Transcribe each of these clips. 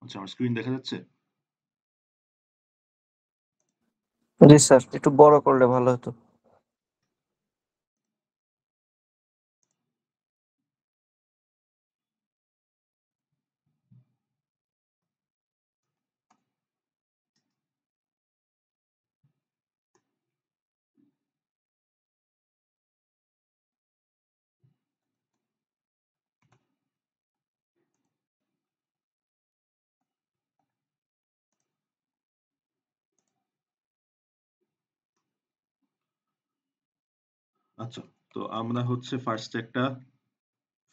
আচ্ছা, আমার স্ক্রিন দেখা যাচ্ছে? জি স্যার, একটু বড় করলে ভালো হতো। আচ্ছা, তো আমরা হচ্ছে ফার্স্ট একটা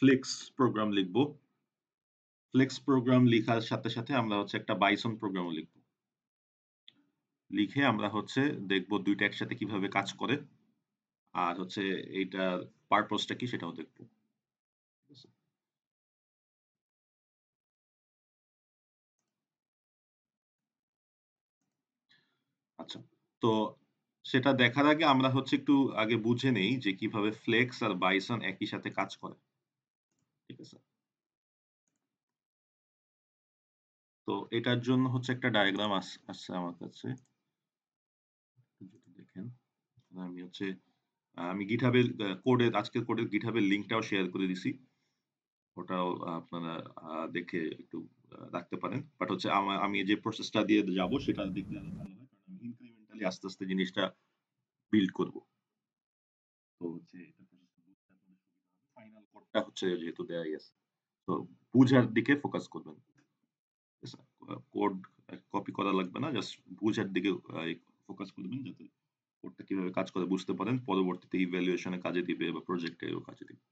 ফ্লেক্স প্রোগ্রাম লিখবো। ফ্লেক্স প্রোগ্রাম লিখার সাথে সাথে আমরা হচ্ছে একটা বাইসন প্রোগ্রামও লিখবো। লিখে আমরা হচ্ছে দেখবো দুইটা একসাথে কিভাবে কাজ করে, আর হচ্ছে এইটার পারপোজটা কি সেটাও দেখবো। ঠিক আছে? আচ্ছা, তো সেটা দেখার আগে আমরা হচ্ছে একটু আগে বুঝে নেই যে কিভাবে ফ্লেক্স আর বাইসন একই সাথে কাজ করে। ঠিক আছে? তো এটার জন্য হচ্ছে একটা ডায়াগ্রাম আসছে আমার কাছে, যদি দেখেন। আমি হচ্ছে আমি গিটহাবের কোডের আজকের কোডের গিটহাবের লিংকটাও শেয়ার করে দিছি। ওটাও আপনারা দেখে একটু রাখতে পারেন। বাট হচ্ছে আমি যে প্রসেসটা দিয়ে যাব সেটা দেখলে আরো ভালো হয়, কারণ আমি ইনক্রিমেন্টালি আস্তে আস্তে জিনিসটা বিল্ড করব। তো হচ্ছে এটা প্রসেসটা বুঝতে আপনাদের সুবিধা হবে। ফাইনাল কোডটা হচ্ছে যেহেতু দেয়াই আছে, তো বুঝার দিকে ফোকাস করবেন। ঠিক আছে? কোড কপি করা লাগবে না, জাস্ট বুঝার দিকে ফোকাস করবেন, যাতে কোডটা কিভাবে কাজ করে বুঝতে পারেন, পরবর্তীতে ইভ্যালুয়েশনে কাজে দিবে বা প্রজেক্টেও কাজে দিবে।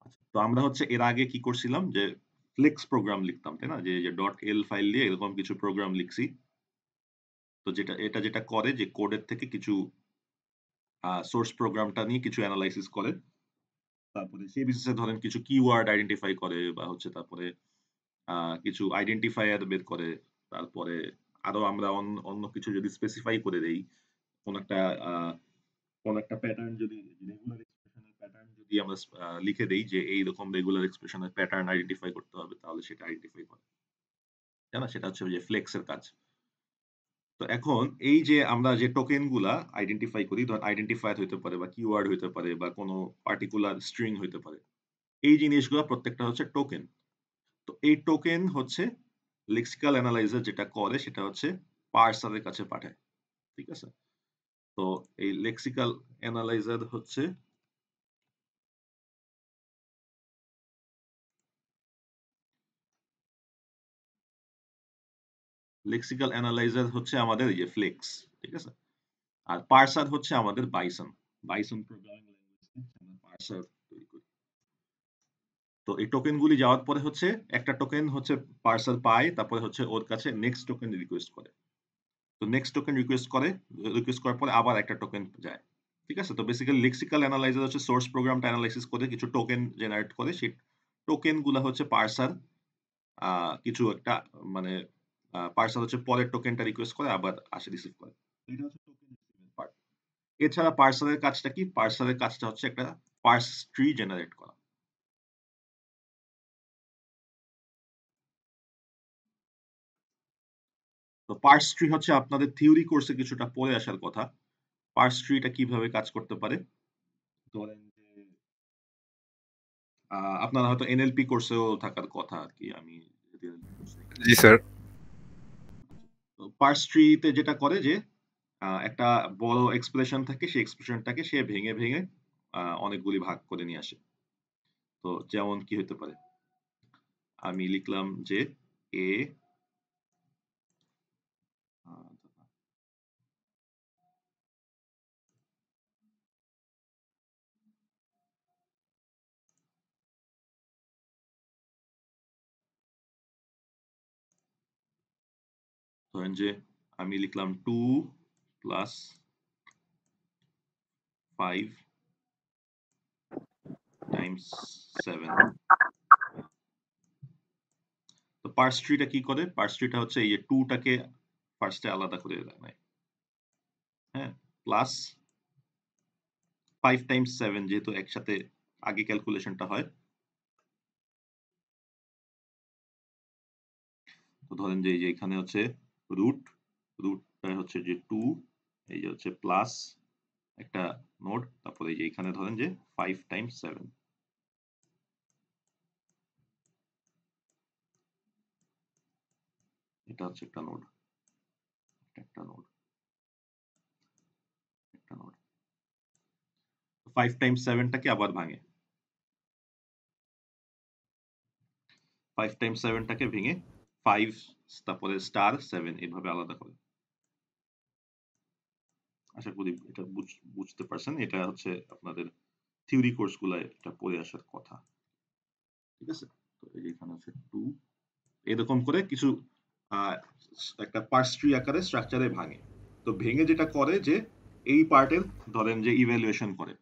আচ্ছা, তো আমরা হচ্ছে এর আগে কি করছিলাম যে ফ্লেক্স প্রোগ্রাম লিখতাম, তাই না? যে ডট এল ফাইল দিয়ে এরকম কিছু প্রোগ্রাম লিখছি। তো যেটা করে যে কোডের থেকে কিছু সোর্স প্রোগ্রামটা নিয়ে কিছু অ্যানালাইসিস করে, তারপরে সেই বেসিসে ধরেন কিছু কিওয়ার্ড আইডেন্টিফাই করে, বা হচ্ছে তারপরে কিছু আইডেন্টিফায়ার বের করে, তারপরে আরো আমরা অন্য কিছু যদি স্পেসিফাই করে দেই, কোন একটা আহ, কোন একটা প্যাটার্ন যদি রেগুলার এক্সপ্রেশনের প্যাটার্ন যদি আমরা লিখে দেই যে এইরকম রেগুলার এক্সপ্রেশনের প্যাটার্ন আইডেন্টিফাই করতে হবে, তাহলে সেটা আইডেন্টিফাই করে, তাই না? সেটা হচ্ছে ওই যে ফ্লেক্সের কাজ। তো এখন এই যে আমরা যে টোকেন গুলা আইডেন্টিফাই করি, ধর আইডেন্টিফায়ার হইতে পারে বা কিওয়ার্ড হইতে পারে বা কোনো পার্টিকুলার স্ট্রিং হইতে পারে, এই জিনিসগুলো প্রত্যেকটা হচ্ছে টোকেন। তো এই টোকেন হচ্ছে লেক্সিক্যাল অ্যানালাইজার যেটা করে সেটা হচ্ছে পার্সারের কাছে পাঠায়। ঠিক আছে? তো এই লেক্সিক্যাল অ্যানালাইজার হচ্ছে আমাদের এই যে ফ্লেক্স। ঠিক আছে? আর পার্সার হচ্ছে আমাদের বাইসন। বাইসন প্রোগ্রামিং ল্যাঙ্গুয়েজ আমরা পার্সার তৈরি করি। তো এই টোকেন গুলি যাওয়ার পরে হচ্ছে একটা টোকেন হচ্ছে পার্সার পায়, তারপরে হচ্ছে ওর কাছে নেক্সট টোকেন রিকোয়েস্ট করে। তো নেক্সট টোকেন রিকোয়েস্ট করার পরে আবার একটা টোকেন যায়। ঠিক আছে? তো বেসিক্যালি লেক্সিক্যাল অ্যানালাইজার হচ্ছে সোর্স প্রোগ্রামটা অ্যানালাইসিস করে কিছু টোকেন জেনারেট করে, সেই টোকেন গুলা হচ্ছে পার্সার কিছু একটা মানে পার্সার হচ্ছে পরের টোকেনটা রিকোয়েস্ট করে আবার আসে রিসিভ করে। এটা হচ্ছে টোকেন রিসিভিং পার্ট। এছাড়া পার্সারের কাজটা কি? পার্সারের কাজটা হচ্ছে একটা পার্স ট্রি জেনারেট করা। তো পার্স ট্রি হচ্ছে আপনাদের থিওরি কোর্সে কিছুটা পড়ে আসার কথা। পার্স ট্রিটা কিভাবে কাজ করতে পারে? ধরেন যে আপনারা হয়তো এনএলপি কোর্সেও থাকার কথা আর কি। আমি যদি NLP কোর্সে এখানে জি স্যার। তো পার্স ট্রিতে যেটা করে যে একটা বড় এক্সপ্রেশন থাকে, সেই এক্সপ্রেশনটাকে সে ভেঙে ভেঙে অনেকগুলি ভাগ করে নিয়ে আসে। তো যেমন কি হতে পারে? আমি লিখলাম যে এ ধরেন যে আমি লিখলাম 2 প্লাস 5 টাইমস 7। তো পার্স ট্রিটা কি করে? পার্স ট্রিটা হচ্ছে এই যে 2 টাকে ফার্স্টে আলাদা করে নেয়। হ্যাঁ? প্লাস 5 টাইমস 7, যেহেতু একসাথে আগে ক্যালকুলেশনটা হয়। তো ধরেন যে এই যে এখানে হচ্ছে রুট, রুটটা হচ্ছে যে 2, এই যে হচ্ছে প্লাস একটা নোড, তারপরে এই যে এখানে ধরেন যে 5 টাইমস 7, এটা হচ্ছে একটা নোড, একটা নোড, একটা নোড। 5 টাইমস 7 টাকে আবার ভাঙে, 5 টাইমস 7 টাকে ভেঙে 5 তারপরে স্টার 7 এভাবে আলাদা করে। আশা করি এটা বুঝতে পারছেন। এটা হচ্ছে আপনাদের থিওরি কোর্স গুলায় এটা পড়ে আসার কথা। ঠিক আছে? তো এই যে এখানে হচ্ছে 2, এরকম করে কিছু আহ, একটা পার্স ট্রি আকারে স্ট্রাকচারে ভাঙে। তো ভেঙে যেটা করে যে এই পার্টের ধরেন যে ইভ্যালুয়েশন করে।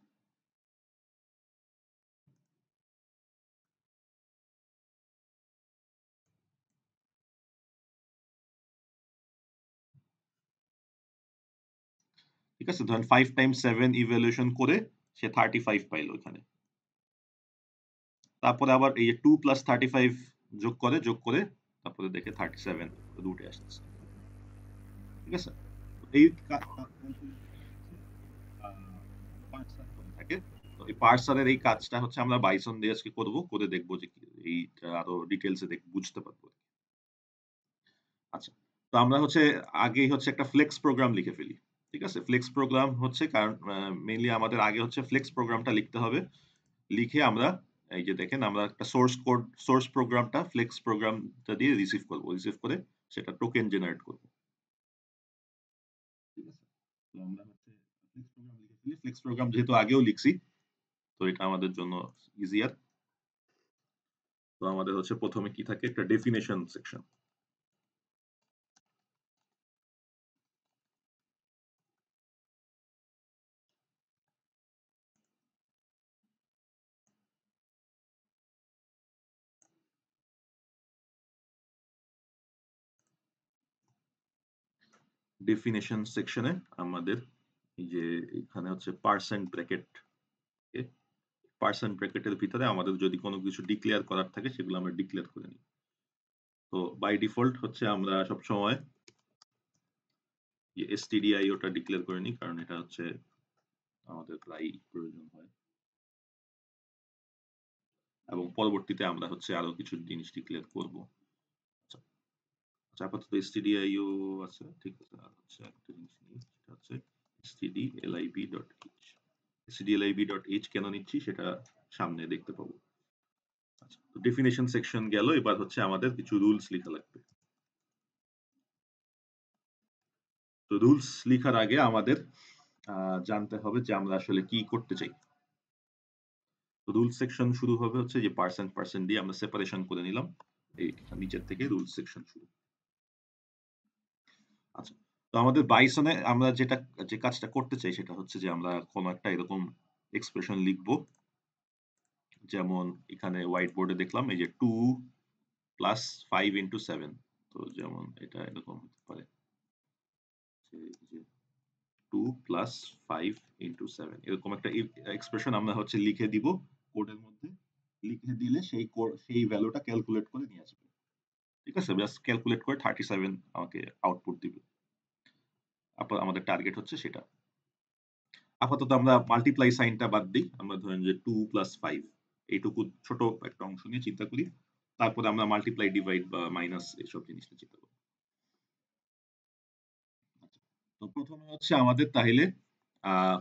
ঠিক আছে? ধরেন 5 টাইমস 7 ইভ্যালুয়েশন করে সে 35 পাইলো এখানে। তারপরে আবার এই যে 2 প্লাস 35 যোগ করে তারপরে দেখে 37 রুটে আসতেছে। ঠিক আছে? এই পার্সার করে থাকে। তো এই পার্সারের এই কাজটা হচ্ছে আমরা বাইসন দিয়ে আজকে করব, করে দেখবো যে এইটা আরো ডিটেলসে বুঝতে পারবো। আচ্ছা, তো আমরা হচ্ছে আগেই হচ্ছে একটা ফ্লেক্স প্রোগ্রাম লিখে ফেলি। ঠিক আছে? ফ্লেক্স প্রোগ্রাম হচ্ছে কারণ মেইনলি আমাদের আগে হচ্ছে ফ্লেক্স প্রোগ্রামটা লিখতে হবে। লিখে আমরা এই যে দেখেন আমরা একটা সোর্স প্রোগ্রামটা ফ্লেক্স প্রোগ্রামটা দিয়ে রিসিভ করব। রিসিভ করে সেটা টোকেন জেনারেট করব। ঠিক আছে? তো আমরা হচ্ছে ফ্লেক্স প্রোগ্রাম লিখে ফেলি। ফ্লেক্স প্রোগ্রাম যেহেতু আগেও লিখছি, তো এটা আমাদের জন্য ইজিয়ার। তো আমাদের হচ্ছে প্রথমে কি থাকে, একটা ডেফিনেশন সেকশন। ডেফিনেশন সেকশনে আমাদের এই যে এখানে হচ্ছে পার্সেন্ট ব্র্যাকেট, পার্সেন্ট ব্র্যাকেটের ভিতরে আমাদের যদি কোনো কিছু ডিক্লেয়ার করার থাকে সেগুলো আমরা ডিক্লেয়ার করে নিই। তো বাই ডিফল্ট হচ্ছে আমরা সবসময় stdio টা ডিক্লেয়ার করে নিই, কারণ এটা হচ্ছে আমাদের প্রায় প্রয়োজন হয়, এবং পরবর্তীতে আমরা হচ্ছে আরো কিছু জিনিস ডিক্লেয়ার করব। আচ্ছা, আচ্ছা, আপাতত stdio আছে, ঠিক আছে। আর হচ্ছে একটা জিনিস নিই, সেটা হচ্ছে stdlib.h। stdlib.h কেন নিচ্ছি সেটা সামনে দেখতে পাবো। আচ্ছা, তো ডেফিনেশন সেকশন গেল, এবার হচ্ছে আমাদের কিছু রুলস লেখা লাগবে। তো রুলস লেখার আগে আমাদের জানতে হবে যে আমরা আসলে কি করতে চাই। তো রুলস সেকশন শুরু হবে হচ্ছে যে পার্সেন্ট দিয়ে আমরা সেপারেশন করে নিলাম, এই নিচের থেকে রুলস সেকশন শুরু। আচ্ছা, তো আমাদের বাইসনে আমরা যে কাজটা করতে চাই সেটা হচ্ছে যে আমরা কোনো একটা এরকম এক্সপ্রেশন লিখবো, যেমন এখানে হোয়াইট বোর্ডে দেখলাম এই যে 2 প্লাস 5 ইন্টু 7। তো যেমন এটা এরকম হতে পারে যে 2 প্লাস 5 ইন্টু 7, এরকম একটা এক্সপ্রেশন আমরা হচ্ছে লিখে দিব কোডের মধ্যে। লিখে দিলে সেই ভ্যালুটা ক্যালকুলেট করে নিয়ে আসবে। ঠিক আছে? জাস্ট ক্যালকুলেট করে 37 আমাকে আউটপুট দিবে। আমাদের টার্গেট হচ্ছে সেটা। আপাতত আমরা মাল্টিপ্লাই সাইনটা বাদ দিই। আমরা ধরেন যে 2 প্লাস 5 এইটুকু ছোট একটা অংশ নিয়ে চিন্তা করি। তারপরে আমরা মাল্টিপ্লাই, ডিভাইড বা মাইনাস এসব জিনিস নিয়ে চিন্তা করি। তো প্রথমে হচ্ছে আমাদের তাহলে আহ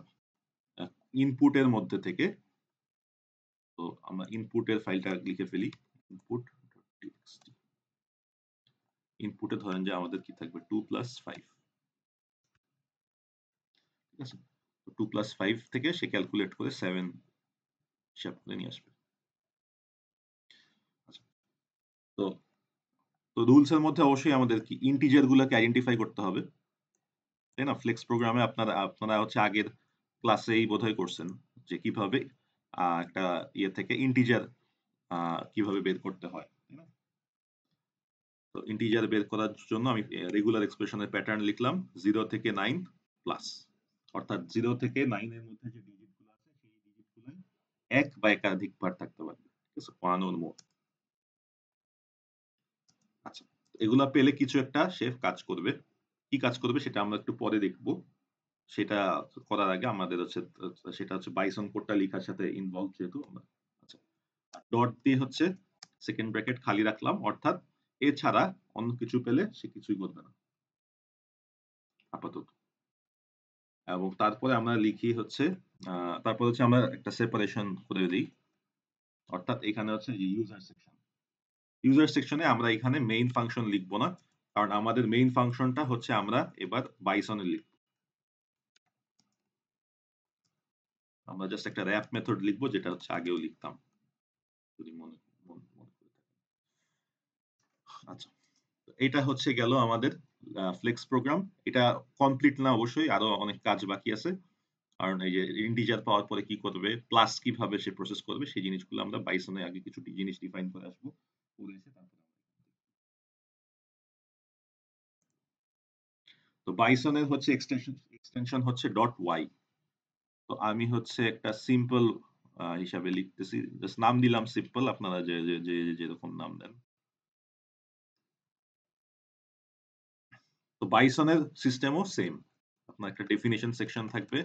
ইনপুটের মধ্যে থেকে, তো আমরা ইনপুটের ফাইলটা লিখে ফেলি। input.txt, ইনপুটে ধরেন যে আমাদের কি থাকবে 2 প্লাস 5। ঠিক আছে? তো 2 প্লাস 5 থেকে সে ক্যালকুলেট করে 7 হিসাব করে নিয়ে আসবে। আচ্ছা, তো তো রুলস এর মধ্যে অবশ্যই আমাদের কি ইন্টিজার গুলোকে আইডেন্টিফাই করতে হবে, তাই না? ফ্লেক্স প্রোগ্রামে আপনারা আপনারা হচ্ছে আগের ক্লাসেই বোধহয় করছেন যে কিভাবে একটা ইয়ে থেকে ইন্টিজার কিভাবে বের করতে হয়, তাই না? তো ইন্টিজার বের করার জন্য আমি রেগুলার এক্সপ্রেশনের প্যাটার্ন লিখলাম 0 থেকে 9 প্লাস, অর্থাৎ 0 থেকে 9 এর মধ্যে যে ডিজিট গুলো আছে সেই ডিজিট গুলো এক বা একাধিক বার থাকতে পারে। ঠিক আছে? 1 or more। আচ্ছা, এগুলা পেলে কিছু একটা সে কাজ করবে। কি কাজ করবে সেটা আমরা একটু পরে দেখব। সেটা করার আগে আমাদের হচ্ছে সেটা হচ্ছে বাইসন কোডটা লিখার সাথে ইনভলভ যেহেতু আমরা আচ্ছা ডট দিয়ে হচ্ছে সেকেন্ড ব্র্যাকেট খালি রাখলাম অর্থাৎ এছাড়া অন্য কিছু পেলে সে কিছুই করবে না আপাতত। এবং তারপরে আমরা লিখি হচ্ছে তারপর হচ্ছে আমরা একটা সেপারেশন করে দিই অর্থাৎ এখানে হচ্ছে ইউজার সেকশন। ইউজার সেকশনে আমরা এখানে মেইন ফাংশন লিখবো না কারণ আমাদের মেইন ফাংশনটা হচ্ছে আমরা এবার বাইসনে লিখব। আমরা জাস্ট একটা র‍্যাপ মেথড লিখবো যেটা হচ্ছে আগেও লিখতাম যদি মনে মনে মনে করে থাকেন। আচ্ছা এটা হচ্ছে গেল আমাদের ফ্লেক্স প্রোগ্রাম। এটা কমপ্লিট না অবশ্যই আরো অনেক কাজ বাকি আছে কারণ এই যে ইন্টিজার পাওয়ার পরে কি করবে প্লাস কিভাবে সে প্রসেস করবে সেই জিনিসগুলো আমরা বাইসনে আগে কিছু জিনিস ডিফাইন করে আসবো করে এসে তারপরে তো বাইসনের হচ্ছে এক্সটেনশন হচ্ছে ডট ওয়াই। তো আমি হচ্ছে একটা সিম্পল হিসাবে লিখতেছি জাস্ট নাম দিলাম সিম্পল আপনারা যে যে যে যেরকম নাম দেন। তো বাইসনের সিস্টেমও সেম আপনার একটা ডেফিনিশন সেকশন থাকবে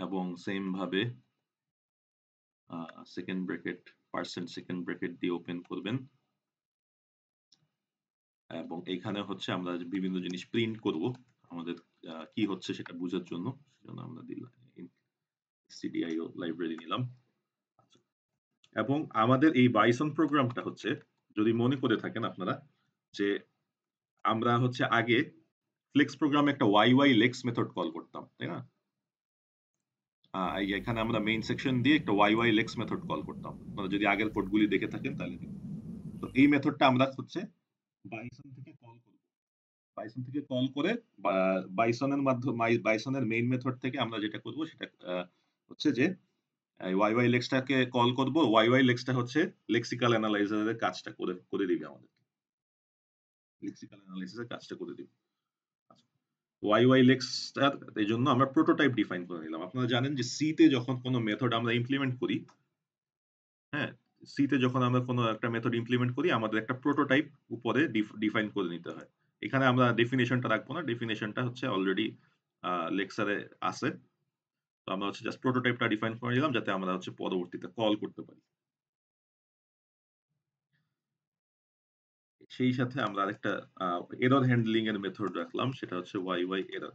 এবং সেম ভাবে second bracket percent second bracket দিয়ে ওপেন করবেন এবং এখানে হচ্ছে আমরা বিভিন্ন জিনিস প্রিন্ট করব আমাদের কি হচ্ছে সেটা বোঝার জন্য সেজন্য আমরা দিলাম stdio লাইব্রেরি নিলাম এবং আমাদের এই বাইসন প্রোগ্রামটা হচ্ছে যদি মনে করে থাকেন আপনারা যে আমরা হচ্ছে আগে ফ্লেক্স প্রোগ্রামে একটা yy lex মেথড কল করতাম তাই না এখানে আমরা মেইন সেকশন দিয়ে একটা yy lex মেথড কল করতাম আপনারা যদি আগের কোডগুলি দেখে থাকেন তাহলে তো এই মেথডটা আমরা হচ্ছে বাইসন থেকে কল করব বাইসন থেকে কল করে বাইসনের মাধ্যমে বাইসনের মেইন মেথড থেকে আমরা যেটা করব সেটা হচ্ছে যে yy lex-টাকে কল করব yy lex-টা হচ্ছে লেক্সিক্যাল অ্যানালাইজারের কাজটা করে করে দিবে আমাদের লেক্সিক্যাল অ্যানালাইসিসের কাজটা করে দিবে yy lex-টার এই জন্য আমরা প্রোটোটাইপ ডিফাইন করে নিলাম আপনারা জানেন যে সি তে যখন কোনো মেথড আমরা ইমপ্লিমেন্ট করি হ্যাঁ সি তে যখন আমরা কোনো একটা মেথড ইমপ্লিমেন্ট করি আমাদের একটা প্রোটোটাইপ উপরে ডিফাইন করে নিতে হয় এখানে আমরা ডেফিনেশনটা রাখবো না ডেফিনেশনটা হচ্ছে অলরেডি লেকচারে আছে তো আমরা হচ্ছে জাস্ট প্রোটোটাইপটা ডিফাইন করে নিলাম যাতে আমরা হচ্ছে পরবর্তীতে কল করতে পারি সেই সাথে আমরা আরেকটা এরর হ্যান্ডলিং এর মেথড রাখলাম সেটা হচ্ছে yy এরর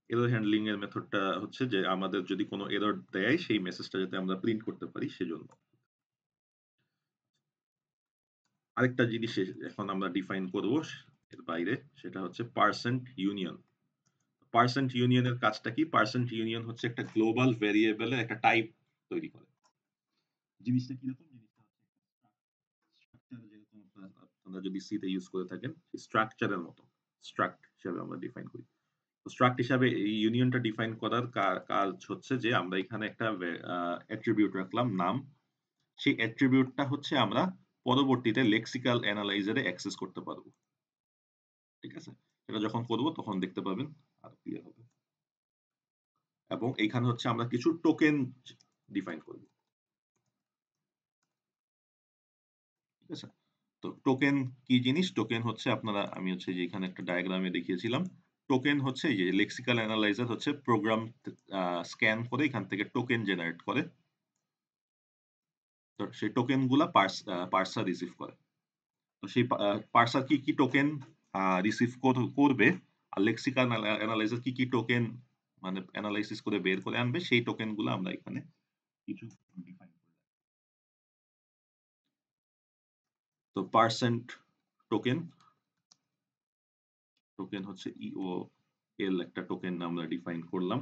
এরর হ্যান্ডলিং এর মেথডটা হচ্ছে যে আমাদের যদি কোনো এরর দেয় সেই মেসেজটা যাতে আমরা প্রিন্ট করতে পারি সেজন্য আরেকটা জিনিস এখন আমরা ডিফাইন করব এর বাইরে সেটা হচ্ছে পার্সেন্ট ইউনিয়ন পার্সেন্ট ইউনিয়নের কাজটা কি পার্সেন্ট ইউনিয়ন হচ্ছে একটা গ্লোবাল ভেরিয়েবলের একটা টাইপ তৈরি করে জিনিসটা কি রকম জিনিসটা হচ্ছে স্ট্রাকচার যেরকম আপনারা যদি সি তে ইউজ করে থাকেন স্ট্রাকচারের মতো স্ট্রাক্ট হিসেবে আমরা ডিফাইন করি তো স্ট্রাক্ট হিসাবে এই ইউনিয়নটা ডিফাইন করার কাজ হচ্ছে যে আমরা এখানে একটা অ্যাট্রিবিউট রাখলাম নাম সেই অ্যাট্রিবিউটটা হচ্ছে আমরা পরবর্তীতে লেক্সিক্যাল অ্যানালাইজারে অ্যাক্সেস করতে পারবো ঠিক আছে সেটা যখন করব তখন দেখতে পাবেন আর ক্লিয়ার হবে এবং এইখানে হচ্ছে আমরা কিছু টোকেন ডিফাইন করব ঠিক আছে তো টোকেন কি জিনিস টোকেন হচ্ছে আপনারা আমি হচ্ছে যে এখানে একটা ডায়াগ্রামে দেখিয়েছিলাম টোকেন হচ্ছে এই যে লেক্সিক্যাল অ্যানালাইজার হচ্ছে প্রোগ্রাম স্ক্যান করে এখান থেকে টোকেন জেনারেট করে তো সেই টোকেন গুলা পার্সার রিসিভ করে তো সেই পার্সার কি কি টোকেন রিসিভ করবে আর লেক্সিক্যাল অ্যানালাইজার কি কি টোকেন মানে অ্যানালাইসিস করে বের করে আনবে সেই টোকেন গুলো আমরা এখানে কিছু ডিফাইন করে তো পার্সেন্ট টোকেন টোকেন হচ্ছে ইও এল একটা টোকেন আমরা ডিফাইন করলাম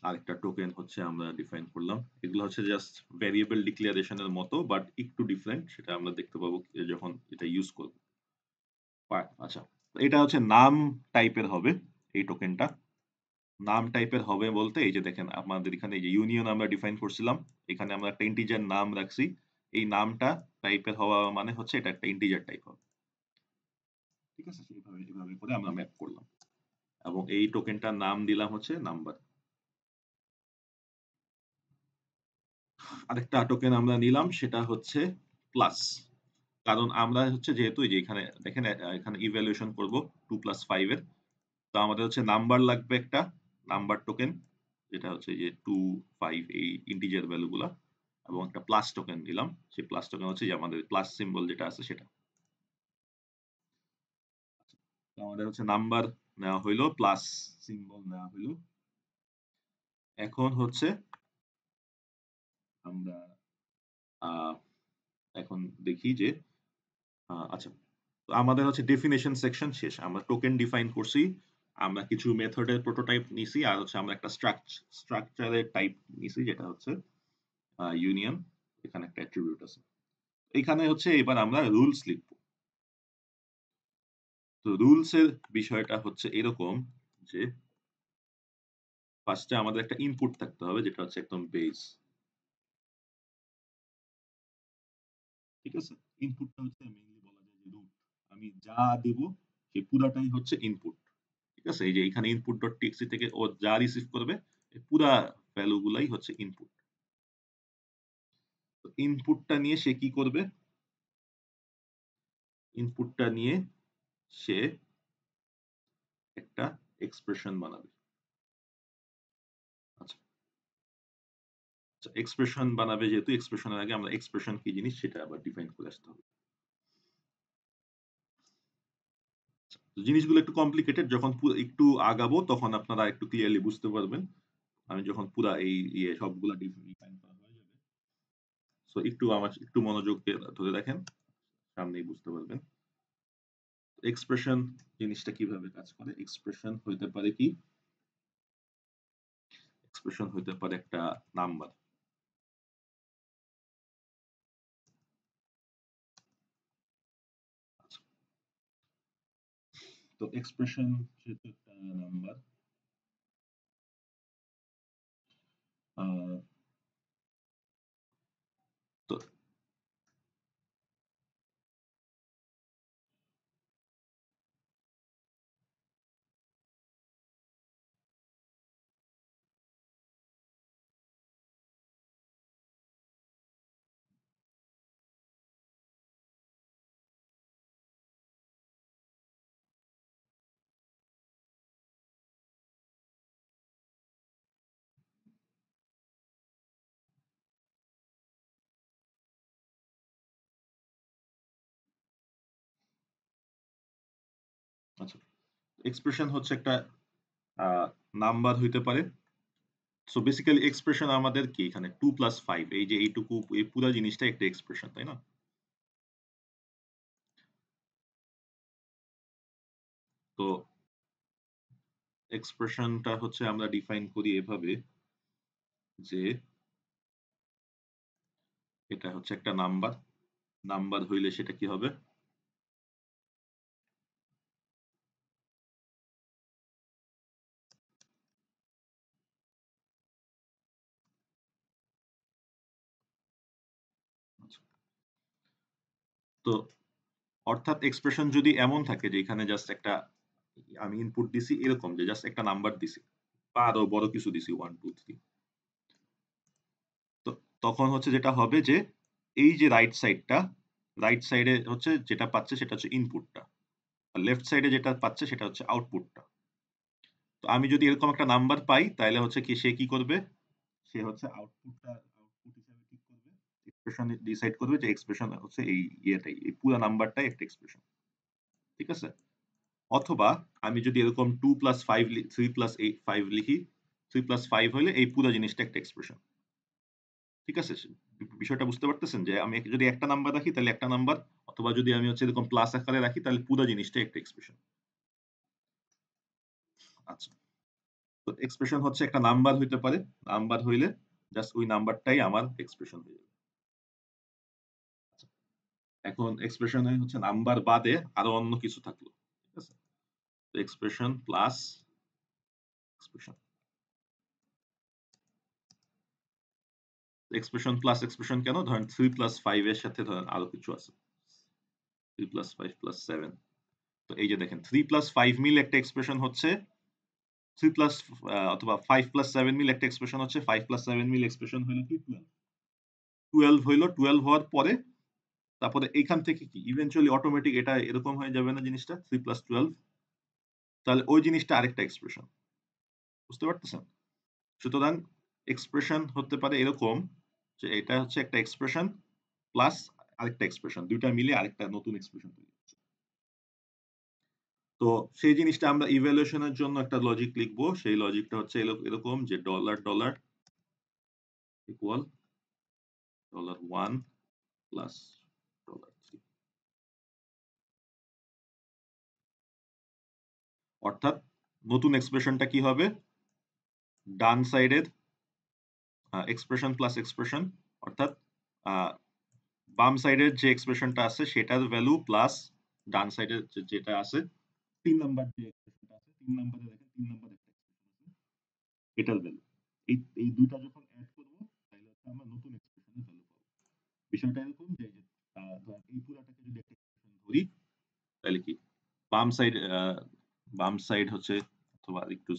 আরেকটা টোকেন হচ্ছে আমরা ডিফাইন করলাম এগুলো হচ্ছে জাস্ট ভেরিয়েবল ডিক্লারেশনের মতো বাট একটু ডিফারেন্ট সেটা আমরা দেখতে পাবো যখন এটা ইউজ করব আচ্ছা এটা হচ্ছে নাম টাইপের হবে এই টোকেনটা নাম টাইপের হবে বলতে এই যে দেখেন আমাদের এখানে এই যে ইউনিয়ন আমরা ডিফাইন করছিলাম এখানে আমরা একটা ইন্টিজার নাম রাখছি এই নামটা টাইপের হওয়া মানে হচ্ছে এটা একটা ইন্টিজার টাইপ হবে ঠিক আছে এইভাবে করে আমরা ম্যাপ করলাম এবং এই টোকেনটার নাম দিলাম হচ্ছে নাম্বার। আরেকটা টোকেন আমরা নিলাম সেটা হচ্ছে প্লাস। কারণ আমরা হচ্ছে যেহেতু এই যে এখানে দেখেন এখানে ইভ্যালুয়েশন করব 2 প্লাস 5 এর। তো আমাদের হচ্ছে নাম্বার লাগবে একটা নাম্বার টোকেন, যেটা হচ্ছে এই যে 2, 5 এই ইন্টিজার ভ্যালু গুলা, এবং একটা প্লাস টোকেন দিলাম। সেই প্লাস টোকেন হচ্ছে যে আমাদের প্লাস সিম্বল যেটা আছে সেটা। তো আমাদের হচ্ছে নাম্বার নেওয়া হইলো, প্লাস সিম্বল নেওয়া হইলো। এখন হচ্ছে আমরা আহ, এখন দেখি যে আচ্ছা, তো আমাদের হচ্ছে ডেফিনেশন সেকশন শেষ। আমরা টোকেন ডিফাইন করছি, আমরা কিছু মেথডের প্রোটোটাইপ নিছি, আর হচ্ছে আমরা একটা স্ট্রাকচারের টাইপ নিছি যেটা হচ্ছে ইউনিয়ন। এখানে একটা অ্যাট্রিবিউট আছে। এখানে হচ্ছে এবার আমরা রুলস লিখব। তো রুলস এর বিষয়টা হচ্ছে এরকম যে ফার্স্টে আমাদের একটা ইনপুট থাকতে হবে যেটা হচ্ছে একদম বেস। ঠিক আছে, ইনপুটটা হচ্ছে মেইনলি বলা যায় যে রুট। আমি যা দেব সেই পুরাটাই হচ্ছে ইনপুট। ঠিক আছে, এই যে এখানে input.txt থেকে ও যা রিসিভ করবে এই পুরা ভ্যালু গুলাই হচ্ছে ইনপুট। তো ইনপুটটা নিয়ে সে কি করবে, ইনপুটটা নিয়ে সে একটা এক্সপ্রেশন বানাবে। আচ্ছা, এক্সপ্রেশন বানাবে, যেহেতু এক্সপ্রেশনের আগে আমরা এক্সপ্রেশন কি জিনিস সেটা আবার ডিফাইন করে আসতে হবে। তো জিনিসগুলো একটু কমপ্লিকেটেড, যখন একটু আগাবো তখন আপনারা একটু ক্লিয়ারলি বুঝতে পারবেন। আমি যখন পুরা এই সবগুলা ডিফাইন করা হয়ে যাবে, সো একটু আমার একটু মনোযোগ দিয়ে ধরে দেখেন, সামনেই বুঝতে পারবেন। এক্সপ্রেশন জিনিসটা কিভাবে কাজ করে। এক্সপ্রেশন হইতে পারে কি, এক্সপ্রেশন হইতে পারে একটা নাম্বার। তো এক্সপ্রেশন যেহেতু একটা নাম্বার, তো আচ্ছা, এক্সপ্রেশন হচ্ছে একটা নাম্বার হইতে পারে। সো বেসিক্যালি এক্সপ্রেশন আমাদের কি, এখানে 2 প্লাস 5 এই যে এইটুকু এই পুরো জিনিসটা একটা এক্সপ্রেশন, তাই না? তো এক্সপ্রেশনটা হচ্ছে আমরা ডিফাইন করি এভাবে যে এটা হচ্ছে একটা নাম্বার। নাম্বার হইলে সেটা কি হবে, তো অর্থাৎ এক্সপ্রেশন যদি এমন থাকে যে এখানে জাস্ট একটা আমি ইনপুট দিছি এরকম যে জাস্ট একটা নাম্বার দিছি বা আরো বড় কিছু দিছি 1 2 3, তো তখন হচ্ছে যেটা হবে যে এই যে রাইট সাইডে হচ্ছে যেটা পাচ্ছে সেটা হচ্ছে ইনপুটটা, আর লেফট সাইডে যেটা পাচ্ছে সেটা হচ্ছে আউটপুটটা। তো আমি যদি এরকম একটা নাম্বার পাই তাহলে হচ্ছে কি সে কি করবে, সে হচ্ছে আউটপুটটা আউটপুট হিসেবে ঠিক করবে, এক্সপ্রেশন ডিসাইড করবে যে এক্সপ্রেশন হচ্ছে এই ইয়েটাই, এই পুরো নাম্বারটাই একটা এক্সপ্রেশন। ঠিক আছে, অথবা আমি যদি এরকম 2 প্লাস 5 3 প্লাস 5 লিখি, 3 প্লাস 5 হলে এই পুরো জিনিসটা একটা এক্সপ্রেশন। ঠিক আছে, বিষয়টা বুঝতে পারতেছেন যে আমি যদি একটা নাম্বার রাখি তাহলে একটা নাম্বার, অথবা যদি আমি হচ্ছে এরকম প্লাস আকারে রাখি তাহলে পুরো জিনিসটা একটা এক্সপ্রেশন। আচ্ছা, তো এক্সপ্রেশন হচ্ছে একটা নাম্বার হইতে পারে, নাম্বার হইলে জাস্ট ওই নাম্বারটাই আমার এক্সপ্রেশন হয়ে যাবে। আচ্ছা, এখন এক্সপ্রেশনে হচ্ছে নাম্বার বাদে আরো অন্য কিছু থাকলো। ঠিক আছে, তো expression plus expression, expression plus expression কেন, ধরেন 3 প্লাস 5 এর সাথে ধরেন আরো কিছু আছে, 3 প্লাস 5 প্লাস 7। তো এই যে দেখেন 3 প্লাস 5 মিলে একটা এক্সপ্রেশন হচ্ছে 3 প্লাস অথবা 5 প্লাস 7 মিল একটা এক্সপ্রেশন হচ্ছে 5 প্লাস 7 মিল এক্সপ্রেশন হইলো কি 12 12 হইলো 12 হওয়ার পরে তারপরে এইখান থেকে কি ইভেনচুয়ালি অটোমেটিক এটা এরকম হয়ে যাবে না জিনিসটা 3 প্লাস 12 তাহলে ওই জিনিসটা আরেকটা এক্সপ্রেশন বুঝতে পারতেছেন সুতরাং এক্সপ্রেশন হতে পারে এরকম যে এটা হচ্ছে একটা এক্সপ্রেশন প্লাস আরেকটা এক্সপ্রেশন দুইটা মিলে আরেকটা নতুন এক্সপ্রেশন তৈরি হচ্ছে তো সেই জিনিসটা আমরা ইভ্যালুয়েশনের জন্য একটা লজিক লিখবো সেই লজিকটা হচ্ছে এরকম যে ডলার ডলার ইকুয়াল $1 প্লাস $3 অর্থাৎ নতুন এক্সপ্রেশনটা কি হবে ডান সাইডের এক্সপ্রেশন প্লাস এক্সপ্রেশন অর্থাৎ বাম সাইডের যে এক্সপ্রেশনটা আছে সেটার ভ্যালু প্লাস ডান সাইডের যেটা আছে 3 নাম্বার যে এক্সপ্রেশনটা আছে 3 নাম্বারে দেখেন 3 নাম্বার একটা এক্সপ্রেশন আছে এটার ভ্যালু এই দুইটা যখন অ্যাড করব তাহলে হচ্ছে আমরা নতুন এক্সপ্রেশনের ভ্যালু পাবো বিষয়টা এরকম যে ধরেন এই পুরাটাকে যদি একটা এক্সপ্রেশন ধরি তাহলে কি বাম সাইড বাম সাইড হচ্ছে অথবা একটু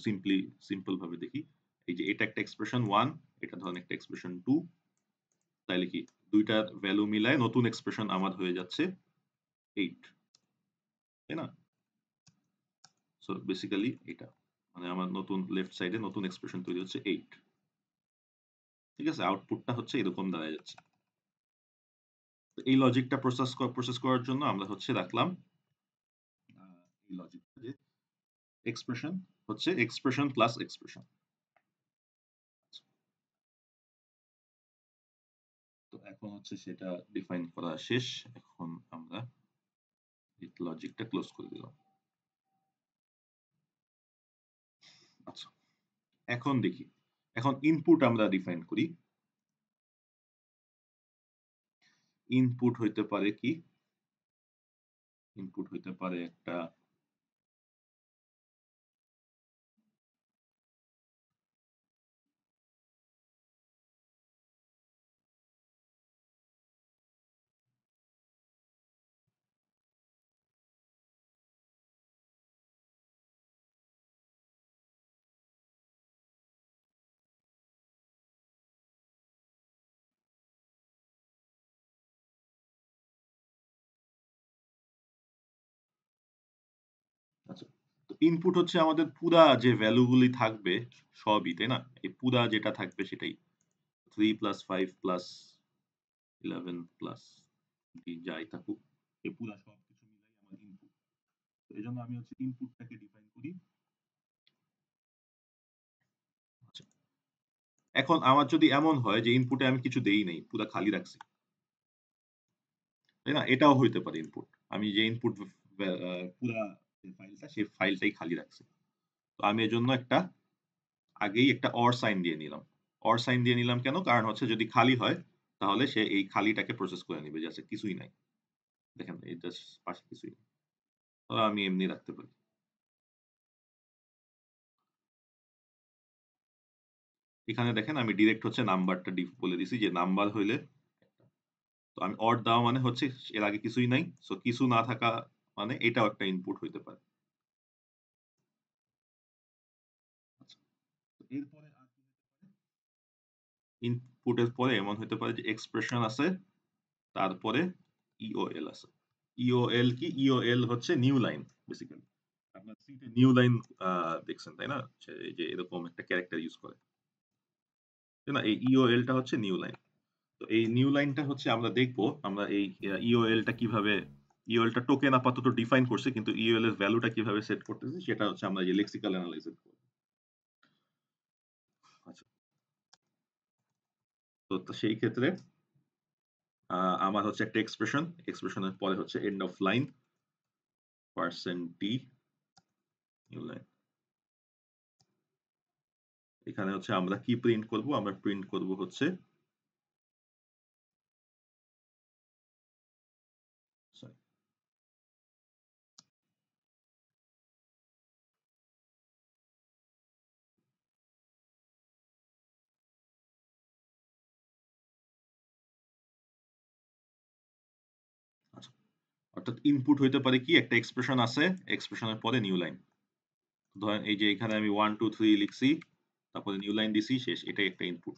সিম্পল ভাবে দেখি এই যে এটা একটা এক্সপ্রেশন 1 এটা ধরেন একটা এক্সপ্রেশন 2 তাহলে কি দুইটার ভ্যালু মিলায় নতুন এক্সপ্রেশন আমার হয়ে যাচ্ছে 8 তাই না সো বেসিক্যালি এটা মানে আমার নতুন লেফট সাইডে নতুন এক্সপ্রেশন তৈরি হচ্ছে 8 ঠিক আছে আউটপুটটা হচ্ছে এরকম দাঁড়ায় যাচ্ছে তো এই লজিকটা প্রসেস করার জন্য আমরা হচ্ছে রাখলাম এই লজিকটা যে এক্সপ্রেশন হচ্ছে এক্সপ্রেশন প্লাস এক্সপ্রেশন তো এখন হচ্ছে সেটা ডিফাইন করা শেষ এখন আমরা এই লজিকটা ক্লোজ করে দিলাম আচ্ছা এখন দেখি এখন ইনপুট আমরা ডিফাইন করি ইনপুট হইতে পারে কি ইনপুট হইতে পারে একটা আচ্ছা তো ইনপুট হচ্ছে আমাদের পুরা যে ভ্যালু গুলি থাকবে সবই তাই না এই পুরা যেটা থাকবে সেটাই 3 প্লাস 5 প্লাস 11 প্লাস যাই থাকুক এই পুরা সবকিছু মিলাই আমার ইনপুট তো এই জন্য আমি হচ্ছে ইনপুটটাকে ডিফাইন করি আচ্ছা এখন আমার যদি এমন হয় যে ইনপুটে আমি কিছু দেই নাই পুরা খালি রাখছি তাই না এটাও হইতে পারে ইনপুট আমি যে ইনপুট পুরা যে ফাইলটা সেই ফাইলটাই খালি রাখছি তো আমি এজন্য একটা আগেই একটা অর সাইন দিয়ে নিলাম অর সাইন দিয়ে নিলাম কেন কারণ হচ্ছে যদি খালি হয় তাহলে সে এই খালিটাকে প্রসেস করে নিবে যে আচ্ছা কিছুই নাই দেখেন এই জাস্ট পাশে কিছুই নেই তো আমি এমনি রাখতে পারি এখানে দেখেন আমি ডিরেক্ট হচ্ছে নাম্বারটা বলে দিছি যে নাম্বার হইলে তো আমি অর দেওয়া মানে হচ্ছে এর আগে কিছুই নাই সো কিছু না থাকা মানে এটাও একটা ইনপুট হইতে পারে আচ্ছা তো এরপরে আর কি হতে পারে ইনপুটের পরে এমন হতে পারে যে এক্সপ্রেশন আছে তারপরে ইওএল আছে ইওএল কি ইওএল হচ্ছে নিউ লাইন বেসিক্যালি আপনার সিতে নিউ লাইন দেখছেন তাই না এই যে এরকম একটা ক্যারেক্টার ইউজ করে তাই না এই ইওএল টা হচ্ছে নিউ লাইন তো এই নিউ লাইনটা হচ্ছে আমরা দেখবো আমরা এই ইওএল টা কিভাবে ইওএল টা টোকেন আপাতত ডিফাইন করছে কিন্তু ইওএল এর ভ্যালুটা কিভাবে সেট করতেছে সেটা হচ্ছে আমরা যে লেক্সিক্যাল অ্যানালাইসিস করব আচ্ছা তো সেই ক্ষেত্রে আমার হচ্ছে একটা এক্সপ্রেশনের পরে হচ্ছে end of line %d new line এখানে হচ্ছে আমরা কি প্রিন্ট করব আমরা প্রিন্ট করব হচ্ছে sorry, আচ্ছা অর্থাৎ ইনপুট হইতে পারে কি একটা এক্সপ্রেশন আছে এক্সপ্রেশনের পরে নিউ লাইন ধরেন এই যে এখানে আমি 1 2 3 লিখছি, তারপরে নিউ লাইন দিছি, শেষ। এটাই একটা ইনপুট।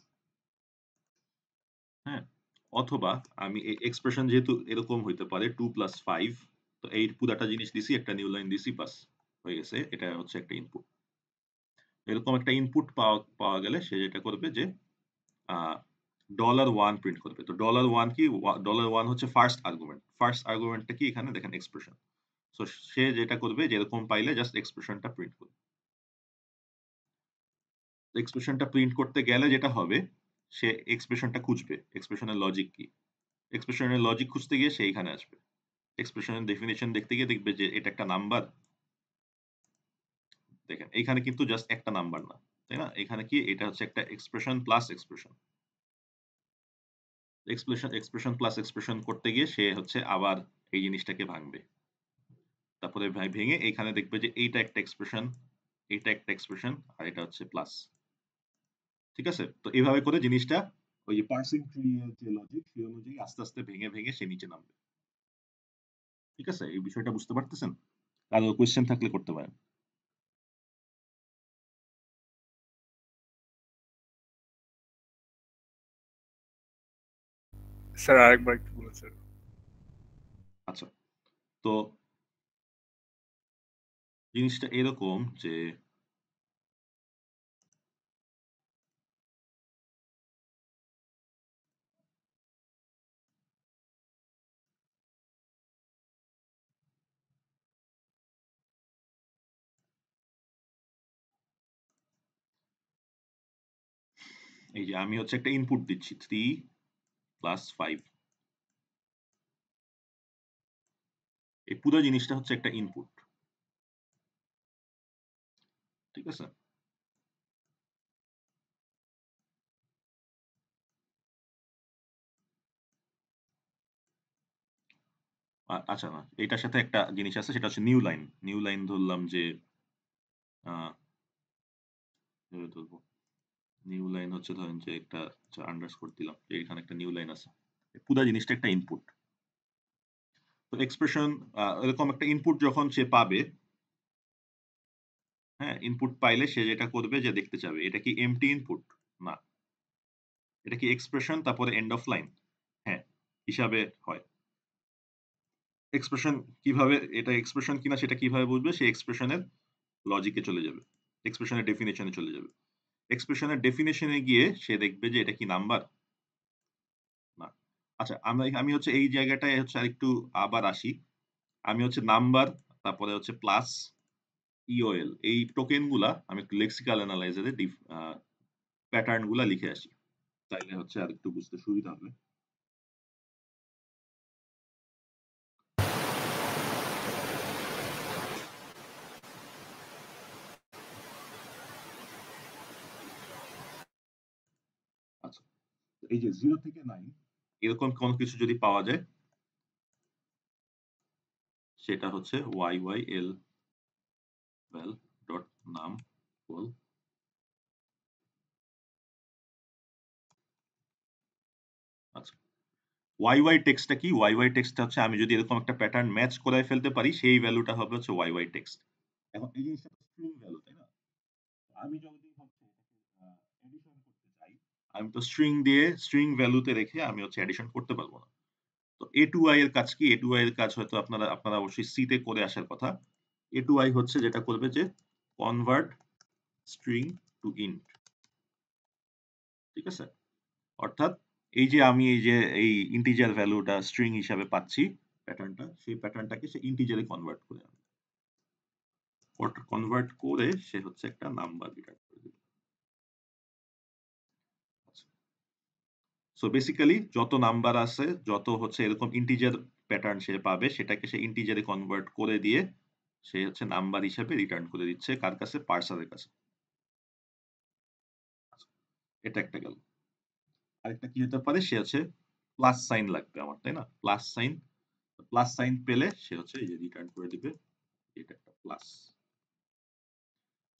হ্যাঁ? অথবা আমি এক্সপ্রেশন যেহেতু এরকম হইতে পারে 2 প্লাস 5, তো এই পুরাটা জিনিস দিছি, একটা নিউ লাইন দিছি, বাস হয়ে গেছে। এটা হচ্ছে একটা ইনপুট। এরকম একটা ইনপুট পাওয়া পাওয়া গেলে সে যেটা করবে যে $1 প্রিন্ট করবে। তো $1 কি? $1 হচ্ছে ফার্স্ট আর্গুমেন্ট। ফার্স্ট আর্গুমেন্টটা কি? এখানে দেখেন এক্সপ্রেশন। সো সে যেটা করবে যে এরকম পাইলে জাস্ট এক্সপ্রেশনটা প্রিন্ট করবে। এক্সপ্রেশনটা প্রিন্ট করতে গেলে যেটা হবে, সে এক্সপ্রেশনটা খুঁজবে। এক্সপ্রেশনের লজিক কি? এক্সপ্রেশনের লজিক খুঁজতে গিয়ে সে এখানে আসবে। এক্সপ্রেশনের ডেফিনিশন দেখতে গিয়ে দেখবে যে এটা একটা নাম্বার। দেখেন এখানে কিন্তু জাস্ট একটা নাম্বার না, তাই না? এখানে কি? এটা হচ্ছে একটা expression plus expression. Expression plus expression করতে গিয়ে সে হচ্ছে আবার এই জিনিসটাকে ভাঙবে। তারপরে ভেঙে এখানে দেখবে যে এইটা একটা এক্সপ্রেশন, এইটা একটা এক্সপ্রেশন, আর এটা হচ্ছে প্লাস। ঠিক আছে? তো এভাবে করে জিনিসটা ওই যে পার্সিং ট্রি এর যে লজিক, সেই অনুযায়ী আস্তে আস্তে ভেঙে ভেঙে সে নিচে নামবে। ঠিক আছে? এই বিষয়টা বুঝতে পারতেছেন? কারো কোয়েশ্চেন থাকলে করতে পারেন। স্যার আরেকবার একটু বলুন স্যার। আচ্ছা, তো জিনিসটা এরকম যে এই যে আমি হচ্ছে একটা ইনপুট দিচ্ছি 3 প্লাস 5। এই পুরো জিনিসটা হচ্ছে একটা ইনপুট। ঠিক আছে? আচ্ছা, না এটার সাথে একটা জিনিস আছে, সেটা হচ্ছে নিউ লাইন। নিউ লাইন ধরলাম যে কিভাবে ধরবো? নিউ লাইন হচ্ছে ধরেন যে একটা আন্ডারস্কোর দিলাম যে এখানে একটা নিউ লাইন আছে। পুরো জিনিসটা একটা ইনপুট। তো এক্সপ্রেশন এরকম একটা ইনপুট যখন সে পাবে, হ্যাঁ, ইনপুট পাইলে সে যেটা করবে যে দেখতে চাবে এটা কি এমটি ইনপুট? না। এটা কি এক্সপ্রেশন তারপরে এন্ড অফ লাইন? হ্যাঁ, হিসাবে হয়। এক্সপ্রেশন কিভাবে, এটা এক্সপ্রেশন কিনা সেটা কিভাবে বুঝবে? সে এক্সপ্রেশনের লজিকে চলে যাবে। এক্সপ্রেশনের ডেফিনিশনে চলে যাবে। এক্সপ্রেশনের ডেফিনিশনে গিয়ে সে দেখবে যে এটা কি নাম্বার? না। আচ্ছা, আমি হচ্ছে এই জায়গাটায় হচ্ছে আরেকটু আবার আসি। আমি হচ্ছে নাম্বার, তারপরে হচ্ছে প্লাস, ইওএল এই টোকেন গুলা আমি একটু লেক্সিক্যাল অ্যানালাইজারে প্যাটার্ন গুলা লিখে আসি। তাইলে হচ্ছে আর একটু বুঝতে সুবিধা হবে। আচ্ছা, এই যে 0 থেকে 9 এরকম কোন কিছু যদি পাওয়া যায়, সেটা হচ্ছে YYL val ডট নাম কল। আচ্ছা, YY টেক্সটটা কি? YY টেক্সটটা হচ্ছে আমি যদি এরকম একটা প্যাটার্ন ম্যাচ করায় ফেলতে পারি, সেই ভ্যালুটা হবে হচ্ছে YY টেক্সট। এখন এই জিনিসটা স্ট্রিং ভ্যালু, তাই না? আমি যদি হচ্ছে এডিশন করতে চাই, আমি তো স্ট্রিং দিয়ে স্ট্রিং ভ্যালুতে রেখে আমি হচ্ছে এডিশন করতে পারবো না। তো A2I এর কাজ কি? A2I এর কাজ হয়তো আপনারা আপনারা অবশ্যই সি তে করে আসার কথা। A2I হচ্ছে যেটা করবে যে কনভার্ট স্ট্রিং টু ইন্ট। ঠিক আছে? অর্থাৎ এই যে আমি এই যে এই ইন্টিজার ভ্যালুটা স্ট্রিং হিসাবে পাচ্ছি, প্যাটার্নটা, সেই প্যাটার্নটাকে সে ইন্টিজারে কনভার্ট করে আনবে। কনভার্ট করে সে হচ্ছে একটা নাম্বার রিটার্ন করে দিবে। সো বেসিক্যালি যত নাম্বার আছে, যত হচ্ছে এরকম ইন্টিজার প্যাটার্ন সে পাবে, সেটাকে সে ইন্টিজারে কনভার্ট করে দিয়ে সে হচ্ছে নাম্বার হিসেবে রিটার্ন করে দিচ্ছে কার কাছে? পার্সারের কাছে। আচ্ছা, এটা একটা গেল। আরেকটা কি হতে পারে? সে হচ্ছে প্লাস সাইন লাগবে আমার, তাই না? প্লাস সাইন, প্লাস সাইন পেলে সে হচ্ছে এই যে রিটার্ন করে দিবে এটা একটা প্লাস।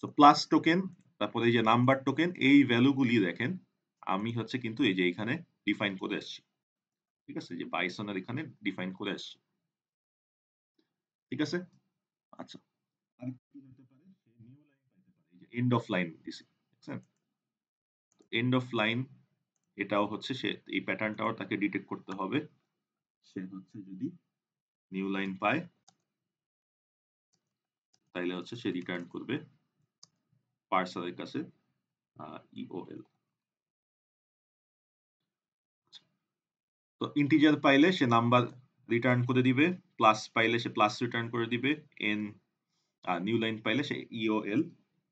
সো প্লাস টোকেন, তারপরে এই যে নাম্বার টোকেন, এই ভ্যালুগুলি দেখেন আমি হচ্ছে কিন্তু এই যে এখানে ডিফাইন করে আসছি। ঠিক আছে? যে বাইসনের এখানে ডিফাইন করে আসছি। ঠিক আছে? আচ্ছা, আরেকটা কি হতে পারে? সে নিউ এন্ড অফ লাইন দিছি, দেখছেন? এন্ড অফ লাইন এটাও হচ্ছে সে এই প্যাটার্নটাও তাকে ডিটেক্ট করতে হবে। সে হচ্ছে যদি নিউ লাইন পায় তাইলে হচ্ছে সে রিটার্ন করবে পার্সারের কাছে ইওএল। তো ইন্টিজার পাইলে সে নাম্বার রিটার্ন করে দিবে, প্লাস পাইলে সে প্লাস রিটার্ন করে দিবে, এন নিউ লাইন পাইলে সে ইওএল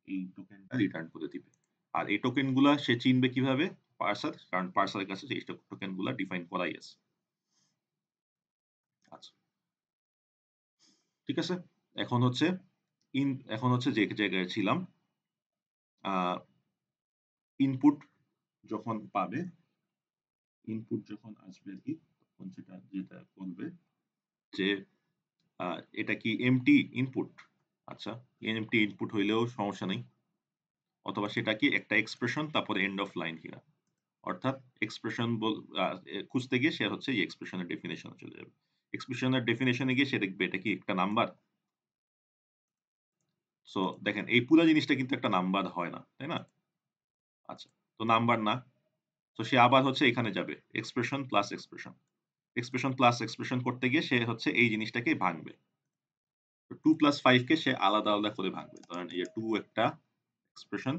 এই টোকেনটা রিটার্ন করে দিবে। আর এই টোকেনগুলা সে চিনবে কিভাবে? পার্সার, কারণ পার্সারের কাছে এই টোকেনগুলা ডিফাইন করাই আছে। আচ্ছা, ঠিক আছে। এখন হচ্ছে যে জায়গায় ছিলাম, ইনপুট যখন পাবে, ইনপুট যখন আসবে আর কি, তখন যেটা করবে যে এটা কি এমটি ইনপুট? আচ্ছা, এমটি ইনপুট হইলেও সমস্যা নেই, অথবা সেটা কি একটা এক্সপ্রেশন তারপরে এন্ড অফ লাইন হিয়ার, অর্থাৎ এক্সপ্রেশন খুঁজতে গিয়ে সে হচ্ছে এই এক্সপ্রেশনের ডেফিনেশনে চলে যাবে। এক্সপ্রেশনের ডেফিনেশনে গিয়ে সে দেখবে এটা কি একটা নাম্বার। সো দেখেন এই পুরো জিনিসটা কিন্তু একটা নাম্বার হয় না, তাই না? আচ্ছা, তো নাম্বার না, তো সে আবার হচ্ছে এখানে যাবে expression plus expression, expression plus expression করতে গিয়ে সে হচ্ছে এই জিনিসটাকে ভাঙবে। 2 প্লাস 5 কে সে আলাদা আলাদা করে ভাঙবে। ধরেন এই যে 2 একটা এক্সপ্রেশন,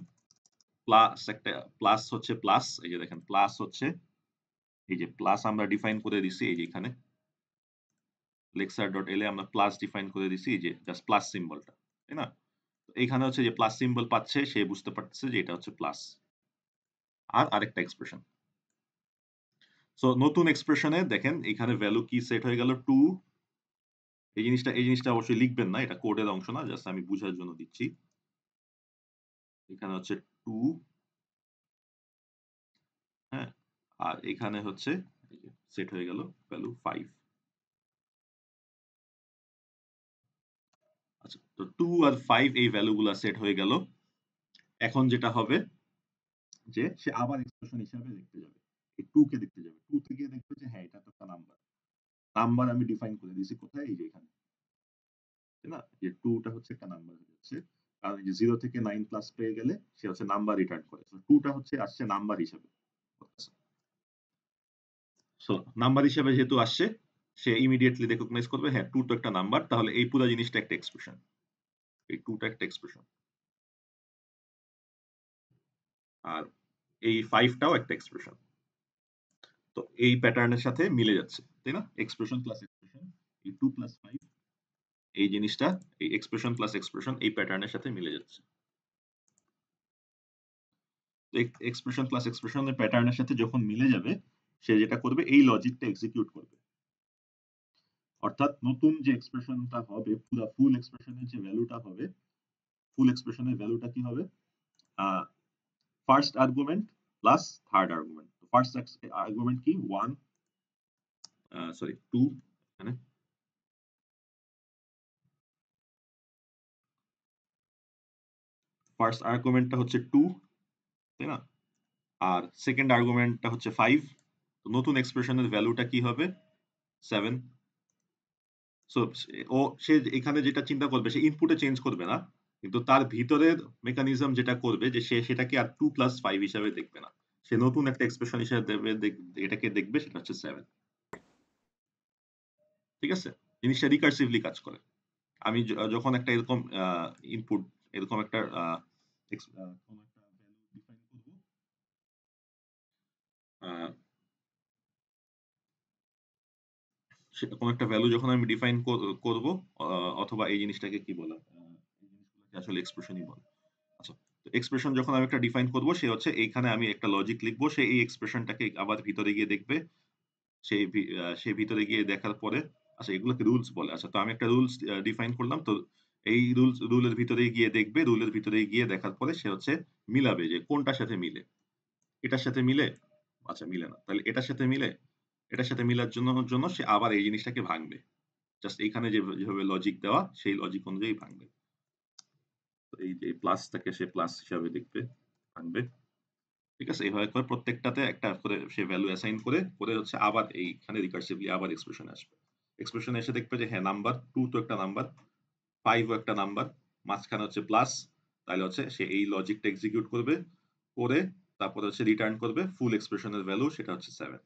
প্লাস একটা প্লাস হচ্ছে প্লাস, এই যে দেখেন প্লাস হচ্ছে এই যে প্লাস আমরা ডিফাইন করে দিছি এই যে এখানে লেকচার.এল এ আমরা প্লাস ডিফাইন করে দিছি, এই যে জাস্ট প্লাস সিম্বলটা, তাই না? এইখানে হচ্ছে যে প্লাস সিম্বল পাচ্ছে, সে বুঝতে পারতেছে যে এটা হচ্ছে প্লাস। আর আরেকটা এক্সপ্রেশন, সো নতুন এক্সপ্রেশনে দেখেন এখানে ভ্যালু কি সেট হয়ে গেল 2। এই জিনিসটা অবশ্যই লিখবেন না, এটা কোডের অংশ না, জাস্ট আমি বুঝার জন্য দিচ্ছি। এখানে হচ্ছে 2, হ্যাঁ, আর এখানে হচ্ছে এই যে সেট হয়ে গেল ভ্যালু 5। আচ্ছা, তো 2 আর 5 এই ভ্যালুগুলা সেট হয়ে গেল। এখন যেটা হবে যে সে আবার এক্সপ্রেশন হিসাবে দেখতে যাবে, এই 2 কে দেখতে যাবে, 2 থেকে দেখবে যে হ্যাঁ এটা তো একটা নাম্বার, নাম্বার আমি ডিফাইন করে দিয়েছি কোথায়, এই যে এখানে, তাই না? যে 2 টা হচ্ছে একটা নাম্বার হয়ে যাচ্ছে, কারণ এই যে 0 থেকে 9 প্লাস পেয়ে গেলে সে হচ্ছে নাম্বার রিটার্ন করে। সো 2 টা হচ্ছে আসছে নাম্বার হিসাবে। সো নাম্বার হিসাবে যেহেতু আসছে, সে ইমিডিয়েটলি রিকগনাইজ করবে হ্যাঁ 2 তো একটা নাম্বার, তাহলে এই পুরো জিনিসটা একটা এক্সপ্রেশন, এই 2 টা একটা এক্সপ্রেশন, আর এই 5 টাও একটা এক্সপ্রেশন। তো এই প্যাটার্নের সাথে মিলে যাচ্ছে, তাই না? এক্সপ্রেশন প্লাস এক্সপ্রেশন, এই 2 প্লাস 5 এই জিনিসটা, এই এক্সপ্রেশন প্লাস এক্সপ্রেশন এই প্যাটার্নের সাথে মিলে যাচ্ছে। তো এক্সপ্রেশন প্লাস এক্সপ্রেশনের প্যাটার্নের সাথে যখন মিলে যাবে, সে যেটা করবে এই লজিকটা এক্সিকিউট করবে। অর্থাৎ নতুন যে এক্সপ্রেশনটা হবে, পুরো ফুল এক্সপ্রেশনের যে ভ্যালুটা হবে, ফুল এক্সপ্রেশনের ভ্যালুটা কি হবে? First argument plus third argument. First argument কি 1, সরি 2, এখানে ফার্স্ট আর্গুমেন্টটা হচ্ছে 2, তাই না? আর সেকেন্ড আর্গুমেন্টটা হচ্ছে 5। তো নতুন এক্সপ্রেশনের ভ্যালুটা কি হবে? 7। সো সে এখানে যেটা চিন্তা করবে, সে ইনপুটে চেঞ্জ করবে না, কিন্তু তার ভিতরের মেকানিজম যেটা করবে যে সে সেটাকে আর 2 প্লাস 5 হিসাবে দেখবে না, সে নতুন একটা এক্সপ্রেশন হিসাবে এটাকে দেখবে, সেটা হচ্ছে 7। ঠিক আছে? জিনিসটা রিকার্সিভলি কাজ করে। আমি যখন একটা এরকম ইনপুট, এরকম একটা কোন একটা ভ্যালু ডিফাইন করব, সেটা কোন একটা ভ্যালু যখন আমি ডিফাইন করব, অথবা এই জিনিসটাকে কি বলে, এই জিনিসগুলোকে আসলে এক্সপ্রেশনই বলে। আচ্ছা, তো এক্সপ্রেশন যখন আমি একটা ডিফাইন করব, সে হচ্ছে এইখানে আমি একটা লজিক লিখব, সে এই এক্সপ্রেশনটাকে আবার ভিতরে গিয়ে দেখবে, সে ভিতরে গিয়ে দেখার পরে, আচ্ছা এগুলোকে রুলস বলে। আচ্ছা, তো আমি একটা রুলস ডিফাইন করলাম, তো এই রুলের ভিতরে গিয়ে দেখবে, রুলের ভিতরে গিয়ে দেখার পরে সে হচ্ছে মিলাবে যে কোনটার সাথে মিলে, এটার সাথে মিলে, আচ্ছা মিলে না, তাহলে এটার সাথে মিলে, এটার সাথে মিলার জন্য সে আবার এই জিনিসটাকে ভাঙবে, জাস্ট এইখানে যেভাবে লজিক দেওয়া সেই লজিক অনুযায়ী ভাঙবে। তো এই যে প্লাসটাকে সে প্লাস হিসাবে দেখবে, ভাঙবে। ঠিক আছে? এইভাবে করে প্রত্যেকটাতে একটা করে সে ভ্যালু অ্যাসাইন করে করে হচ্ছে আবার এইখানে রিকার্সিভলি আবার এক্সপ্রেশন আসবে। এক্সপ্রেশন এসে দেখবে যে হ্যাঁ নাম্বার 2 তো একটা নাম্বার, 5 ও একটা নাম্বার, মাঝখানে হচ্ছে প্লাস, তাহলে হচ্ছে সে এই লজিকটা এক্সিকিউট করবে, করে তারপরে হচ্ছে রিটার্ন করবে ফুল এক্সপ্রেশনের ভ্যালু, সেটা হচ্ছে 7।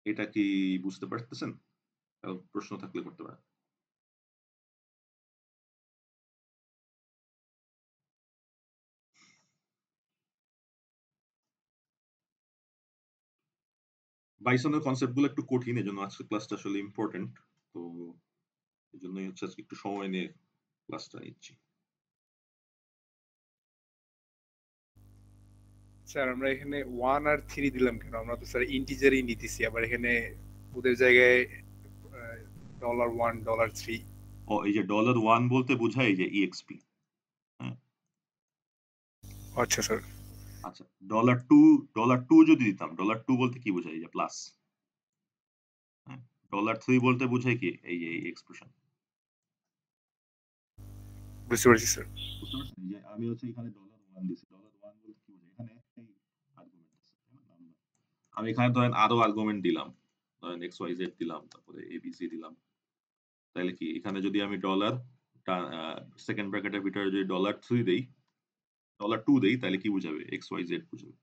এটা কি বুঝতে পারতেছেন? কারো প্রশ্ন থাকলে করতে পারেন। বাইসনের কনসেপ্ট গুলো একটু কঠিন, এজন্য আজকের ক্লাসটা আসলে ইম্পর্টেন্ট। তো এজন্যই হচ্ছে আজকে একটু সময় নিয়ে ক্লাসটা নিচ্ছি। স্যার আমরা এখানে 1 আর 3 দিলাম কেন? আমরা তো স্যার ইন্টিজারই নিতেছি, আবার এখানে ওদের জায়গায় $1 $3। ও এই যে $1 বলতে বোঝায় এই যে EXP। হ্যাঁ, আচ্ছা স্যার। আচ্ছা $2 যদি দিতাম, $2 বলতে কি বোঝায়? এই যে প্লাস। হ্যাঁ, $3 বলতে বোঝায় কি? এই যে এই এক্সপ্রেশন। বুঝতে পারছি স্যার। বুঝতে পারছেন? এই যে আমি হচ্ছে এখানে $1 দিছি। $1 বলতে কি বোঝায়? এখানে একটাই আর্গুমেন্ট আছে, তাই না? নাম্বার। আমি এখানে ধরেন আরো আর্গুমেন্ট দিলাম। ধরেন XYZ দিলাম, তারপরে ABC দিলাম। তাহলে কি এখানে যদি আমি ডলার সেকেন্ড ব্র্যাকেটের ভিতরে যদি $3 দেই, $2 দেই, তাহলে কি বুঝাবে? XYZ বুঝাবে।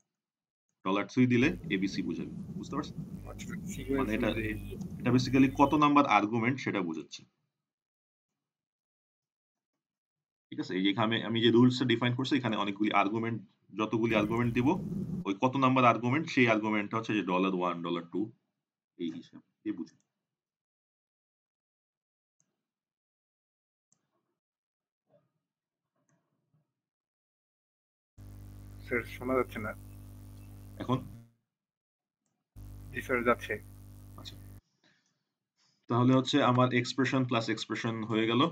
$3 দিলে ABC বুঝাবে। বুঝতে পারছেন? আচ্ছা মানে সিকোয়েন্স এটা অনুযায়ী। এটা বেসিক্যালি কত নাম্বার আর্গুমেন্ট সেটা বোঝাচ্ছে। ঠিক আছে? এই যে এখানে আমি যে রুলসটা ডিফাইন করছি, এখানে অনেকগুলি আর্গুমেন্ট, যতগুলি আর্গুমেন্ট দিব, ওই কত নাম্বার আর্গুমেন্ট সেই আর্গুমেন্টটা হচ্ছে যে $1 $2 এই হিসাব দিয়ে বুঝে। স্যার শোনা যাচ্ছে না। এখন জি স্যার যাচ্ছে। আচ্ছা, তাহলে হচ্ছে আমার এক্সপ্রেশন প্লাস এক্সপ্রেশন হয়ে গেল।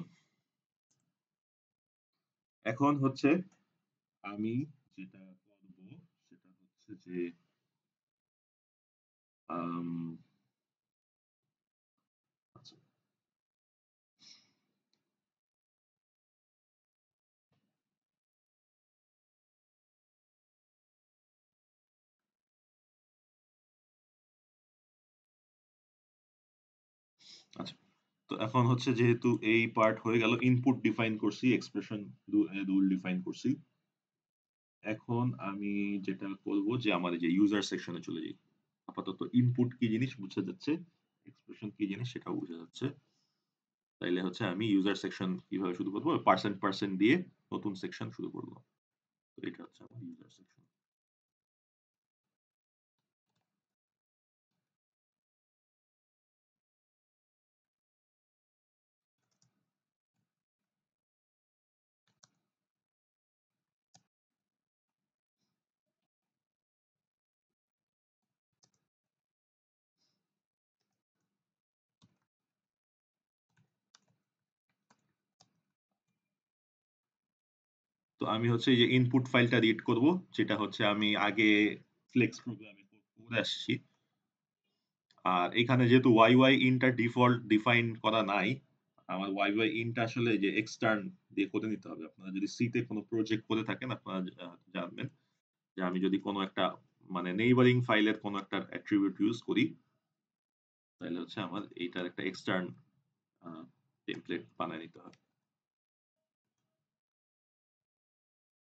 এখন হচ্ছে আমি যেটা করব সেটা হচ্ছে যে আম, আচ্ছা, আচ্ছা, তো এখন হচ্ছে যেহেতু এই পার্ট হয়ে গেল, ইনপুট ডিফাইন করছি, এক্সপ্রেশন রুল ডিফাইন করছি। এখন আমি যেটা করব যে আমার এই যে ইউজার সেকশনে চলে যাই। আপাতত ইনপুট কি জিনিস বুঝা যাচ্ছে, এক্সপ্রেশন কি জিনিস সেটাও বোঝা যাচ্ছে। তাইলে হচ্ছে আমি ইউজার সেকশন কিভাবে শুরু করবো, পার্সেন্ট দিয়ে নতুন সেকশন শুরু করবো। তো এটা হচ্ছে আমার ইউজার সেকশন। তো আমি হচ্ছে এই যে ইনপুট ফাইলটা রিড করব, যেটা হচ্ছে আমি আগে ফ্লেক্স প্রোগ্রামে করে আসছি। আর এখানে যেহেতু ওয়াই ইনটা ডিফল্ট ডিফাইন করা নাই, আমার ওয়াই ইনটা আসলে যে এক্সটার্ন দিয়ে করে নিতে হবে। আপনারা যদি সি তে কোনো প্রজেক্ট করে থাকেন, আপনারা জানবেন যে আমি যদি কোনো একটা মানে নেইবারিং ফাইলের কোনো একটা অ্যাট্রিবিউট ইউজ করি, তাহলে হচ্ছে আমার এইটার একটা এক্সটার্ন টেমপ্লেট বানায় নিতে হবে।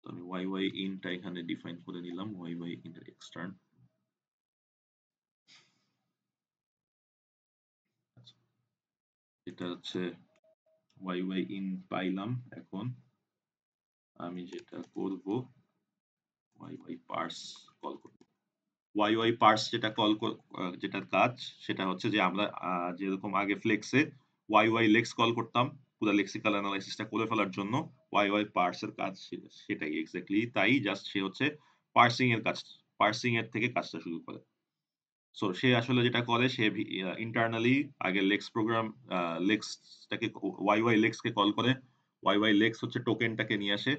তো আমি ওয়াই ইনটা এখানে ডিফাইন করে নিলাম, ওয়াই ইনটার এক্সটার্ন। এটা হচ্ছে ওয়াই ইন পাইলাম। এখন আমি যেটা করব, ওয়াই পার্স কল করব। ওয়াই পার্স যেটা যেটার কাজ সেটা হচ্ছে যে আমরা যেরকম আগে ফ্লেক্সে ওয়াই লেক্স কল করতাম পুরো লেক্সিক্যাল অ্যানালাইসিসটা করে ফেলার জন্য, ওয়াই পার্স এর কাজ সেটাই এক্স্যাক্টলি তাই, জাস্ট সে হচ্ছে পার্সিং এর কাজ, পার্সিং এর থেকে কাজটা শুরু করে। সো সে আসলে যেটা করে, সে ইন্টারনালি আগে লেক্স প্রোগ্রাম লেক্সটাকে ওয়াই লেক্স কে কল করে, ওয়াই লেক্স হচ্ছে টোকেনটাকে নিয়ে আসে।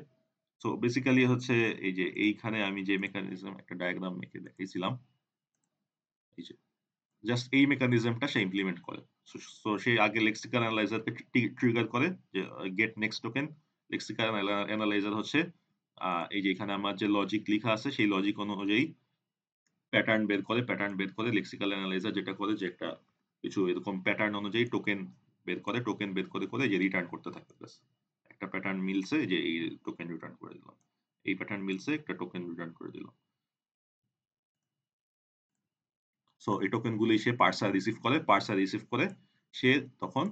সো বেসিক্যালি হচ্ছে এই যে এইখানে আমি যে মেকানিজম একটা ডায়াগ্রাম এঁকে দেখিয়েছিলাম, এই যে জাস্ট এই মেকানিজমটা সে ইমপ্লিমেন্ট করে। সো সে আগে লেক্সিক্যাল অ্যানালাইজারকে ট্রিগার করে যে get next token. Lexical analyser হচ্ছে এই যে এখানে আমার যে লজিক লেখা আছে সেই লজিক অনুযায়ী প্যাটার্ন বের করে লেক্সিক্যাল অ্যানালাইজার যেটা করে যে একটা কিছু এরকম প্যাটার্ন অনুযায়ী টোকেন বের করে, টোকেন বের করে করে যে রিটার্ন করতে থাকে ব্যাস একটা প্যাটার্ন মিলছে যে এই টোকেন রিটার্ন করে দিলাম, এই প্যাটার্ন মিলছে একটা টোকেন রিটার্ন করে দিলাম। সো এই টোকেন গুলি সে পার্সার রিসিভ করে সে তখন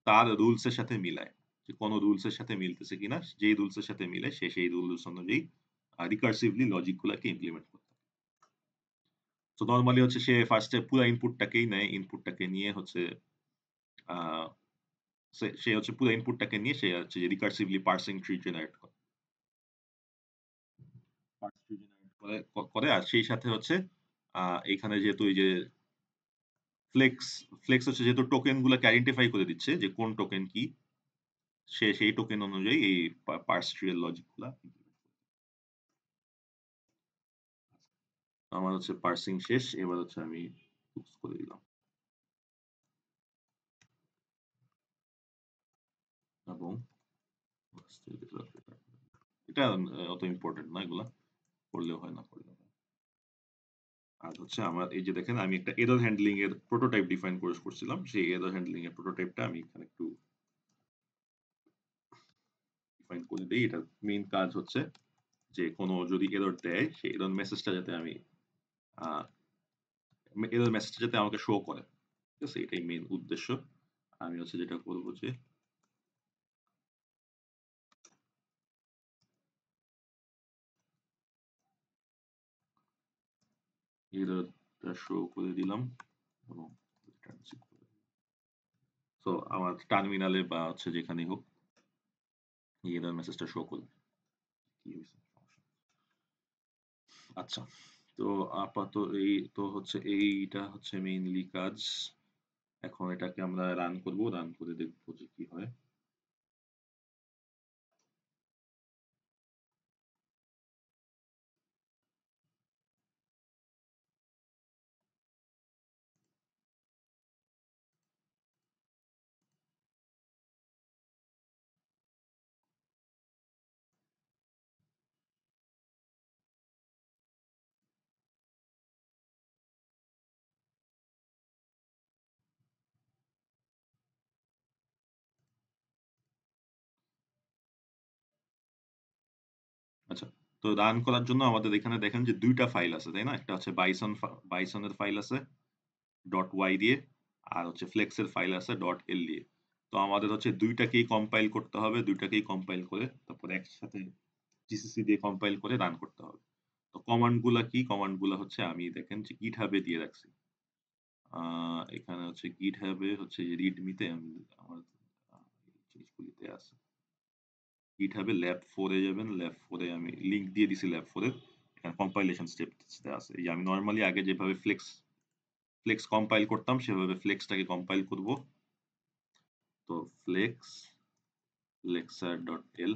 তার রুলস এর সাথে মিলায় যে কোন রুলস এর সাথে মিলতেছে কিনা, যেই রুলস এর সাথে মিলে সে সেই রুলস অনুযায়ী রিকার্সিভলি লজিক গুলাকে ইমপ্লিমেন্ট করে। তো নরমালি হচ্ছে সে ফার্স্টে পুরো ইনপুটটাকেই নেয়, ইনপুটটাকে নিয়ে হচ্ছে আহ, সে হচ্ছে পুরো ইনপুটটাকে নিয়ে সে হচ্ছে রিকার্সিভলি পার্সিং ট্রি জেনারেট করে, করে আর সেই সাথে হচ্ছে এইখানে যেহেতু এই যে ফ্লেক্স ফ্লেক্স হচ্ছে যেহেতু টোকেন গুলাকে আইডেন্টিফাই করে দিচ্ছে যে কোন টোকেন কি, সে সেই টোকেন অনুযায়ী এই পার্স ট্রি এর লজিক গুলা আমার হচ্ছে পার্সিং শেষ। এবার হচ্ছে আমি চুজ করে দিলাম এবং এটা অত ইম্পর্টেন্ট না, এগুলা করলেও হয় না করলেও হয়। আর হচ্ছে আমার এই যে দেখেন আমি একটা এরর হ্যান্ডলিং এর প্রোটোটাইপ ডিফাইন করছিলাম, সেই এরর হ্যান্ডলিং এর প্রোটোটাইপটা আমি এখানে একটু ডিফাইন করে দিই। এটার মেইন কাজ হচ্ছে যে কোনো যদি এরর দেয় সেই এরর মেসেজটা যাতে আমি এরর মেসেজটা যাতে আমাকে শো করে, ঠিক আছে, এটাই মেইন উদ্দেশ্য। আমি হচ্ছে যেটা করবো যে এররটা শো করে দিলাম এবং তো আমার টার্মিনালে বা হচ্ছে যেখানেই হোক এই এরর মেসেজটা শো করবে। কি হয়েছে? আচ্ছা, তো আপাতত এই তো হচ্ছে এইটা হচ্ছে মেইনলি কাজ। এখন এটাকে আমরা রান করব, রান করে দেখবো যে কি হয়। আচ্ছা, তো রান করার জন্য আমাদের এখানে দেখেন যে দুইটা ফাইল আছে, তাই না? একটা হচ্ছে বাইসনের ফাইল আছে ডট ওয়াই দিয়ে, আর হচ্ছে ফ্লেক্সের ফাইল আছে ডট এল দিয়ে। তো আমাদের হচ্ছে দুইটাকেই কম্পাইল করতে হবে, দুইটাকেই কম্পাইল করে তারপর একসাথে জিসিসি দিয়ে কম্পাইল করে রান করতে হবে। তো কমান্ড গুলা কি? কমান্ড গুলা হচ্ছে আমি দেখেন যে গিটহাবে দিয়ে রাখছি। এখানে হচ্ছে গিটহাবে হচ্ছে রিডমিতে আমি আমার জিনিসগুলিতে আছে। গিটহাবে ল্যাব 4 এ যাবেন, ল্যাব 4 এ আমি লিংক দিয়ে দিছি ল্যাব 4 এর। এখানে কম্পাইলেশন স্টেপস আছে। এই যে আমি নরমালি আগে যেভাবে ফ্লেক্স কম্পাইল করতাম সেভাবে ফ্লেক্সটাকে কম্পাইল করব। তো ফ্লেক্স lexer.l,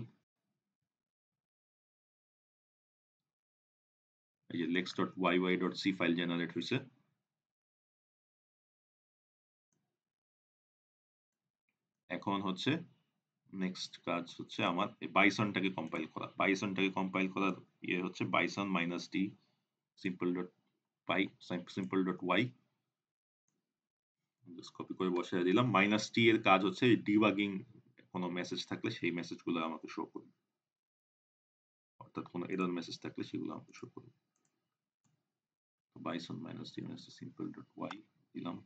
এই যে lex.yy.c ফাইল জেনারেট হয়েছে। এখন হচ্ছে নেক্সট কাজ হচ্ছে আমার এই বাইসনটাকে কম্পাইল করা। বাইসনটাকে কম্পাইল করার ইয়ে হচ্ছে bison minus d simple dot py simple dot y, copy করে বসায় দিলাম। মাইনাস টি এর কাজ হচ্ছে ডিবাগিং, কোনো মেসেজ থাকলে সেই মেসেজগুলো আমাকে শো করবে, অর্থাৎ কোনো এরর মেসেজ থাকলে সেগুলো আমাকে শো করবে। Bison minus D minus simple dot Y দিলাম।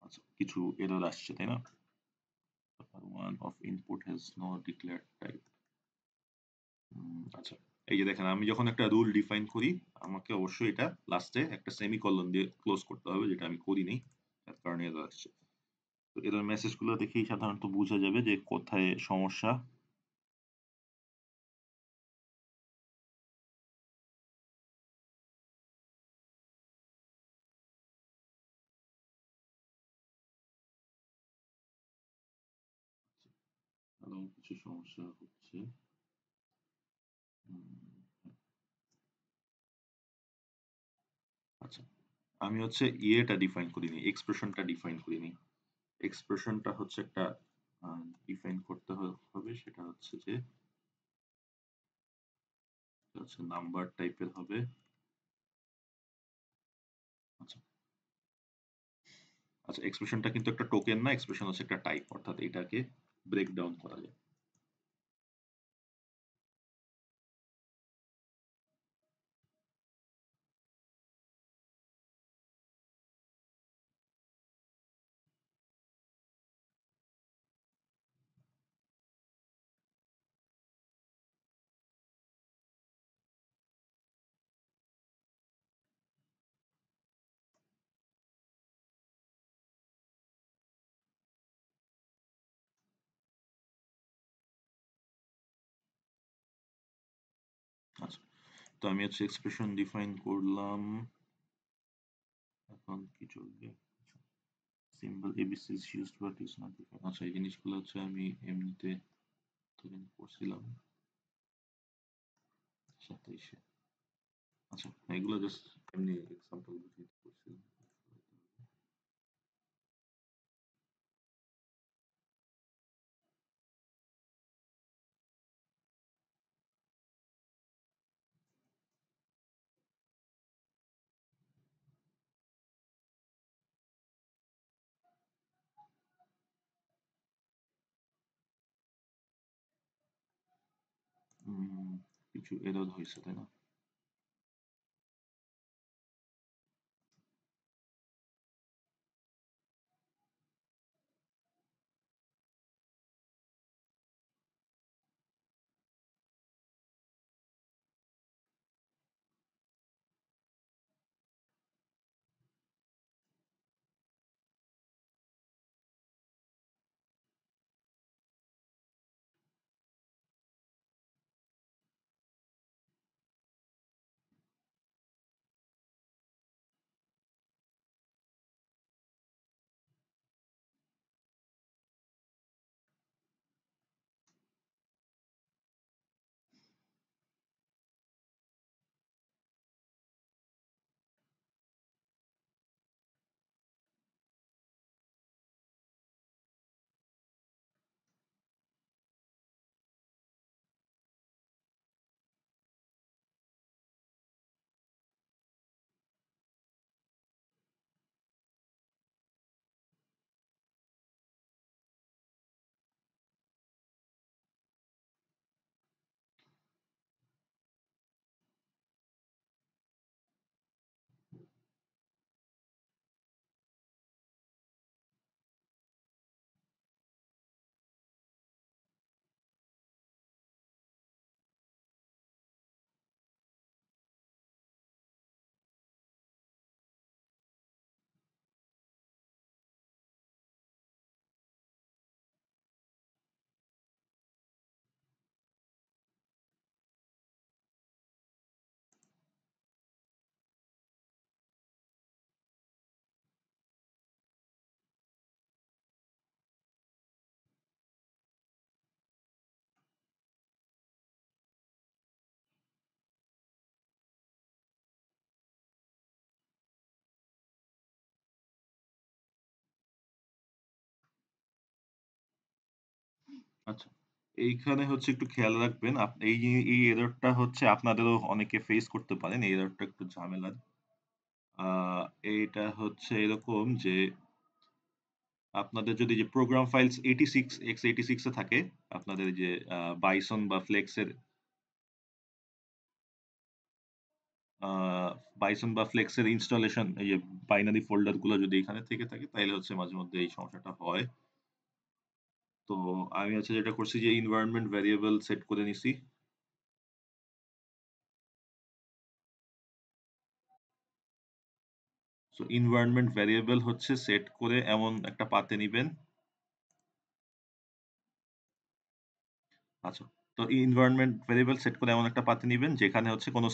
আচ্ছা, কিছু এরর আসছে তাই না? one of input has no declared type. আচ্ছা, এই যে দেখেন আমি যখন একটা রুল ডিফাইন করি আমাকে অবশ্যই এটা লাস্টে একটা সেমিকলন দিয়ে ক্লোজ করতে হবে, যেটা আমি করিনি, তার কারণে এরর আসছে। তো এরর মেসেজগুলো দেখেই সাধারণত বোঝা যাবে যে কোথায় সমস্যা। আরো কিছু সমস্যা হচ্ছে। আচ্ছা, আমি হচ্ছে ইয়েটা ডিফাইন করিনি, এক্সপ্রেশনটা ডিফাইন করিনি। এক্সপ্রেশনটা হচ্ছে একটা ডিফাইন করতে হবে, সেটা হচ্ছে যে নাম্বার টাইপের হবে। আচ্ছা, আচ্ছা, এক্সপ্রেশনটা কিন্তু একটা টোকেন না, এক্সপ্রেশন হচ্ছে একটা টাইপ, অর্থাৎ এটাকে ব্রেক ডাউন করা যায়। আচ্ছা, তো আমি হচ্ছে এক্সপ্রেশন ডিফাইন করলাম, এখন কি চলবে? Symbol ABC is used but is not define. আচ্ছা, এই জিনিসগুলো হচ্ছে আমি এমনিতে তখন করছিলাম 27-এ। আচ্ছা, এগুলো জাস্ট এমনি এক্সাম্পল বুঝিয়ে করছিলাম। কিছু এরর হয়েছে তাই না? আচ্ছা, এইখানে হচ্ছে একটু খেয়াল রাখবেন, এই এররটা হচ্ছে আপনাদেরও অনেকে ফেস করতে পারেন। এই এররটা একটু ঝামেলার। এইটা হচ্ছে এরকম যে আপনাদের যদি যে প্রোগ্রাম ফাইলস 86x86 এ থাকে, আপনাদের যে বাইসন বা ফ্লেক্সের ইনস্টলেশন, এই যে বাইনারি ফোল্ডার গুলো যদি এখানে থেকে থাকে, তাহলে হচ্ছে মাঝে মধ্যে এই সমস্যাটা হয়। তো আমি হচ্ছে যেটা করছি যে এনভায়রনমেন্ট ভ্যারিয়েবল সেট করে নিছি। সো এনভায়রনমেন্ট ভ্যারিয়েবল হচ্ছে সেট করে এমন একটা পাতে নিবেন। আচ্ছা, তো এনভায়রনমেন্ট ভ্যারিয়েবল সেট করে এমন একটা পাতে নিবেন যেখানে হচ্ছে কোনো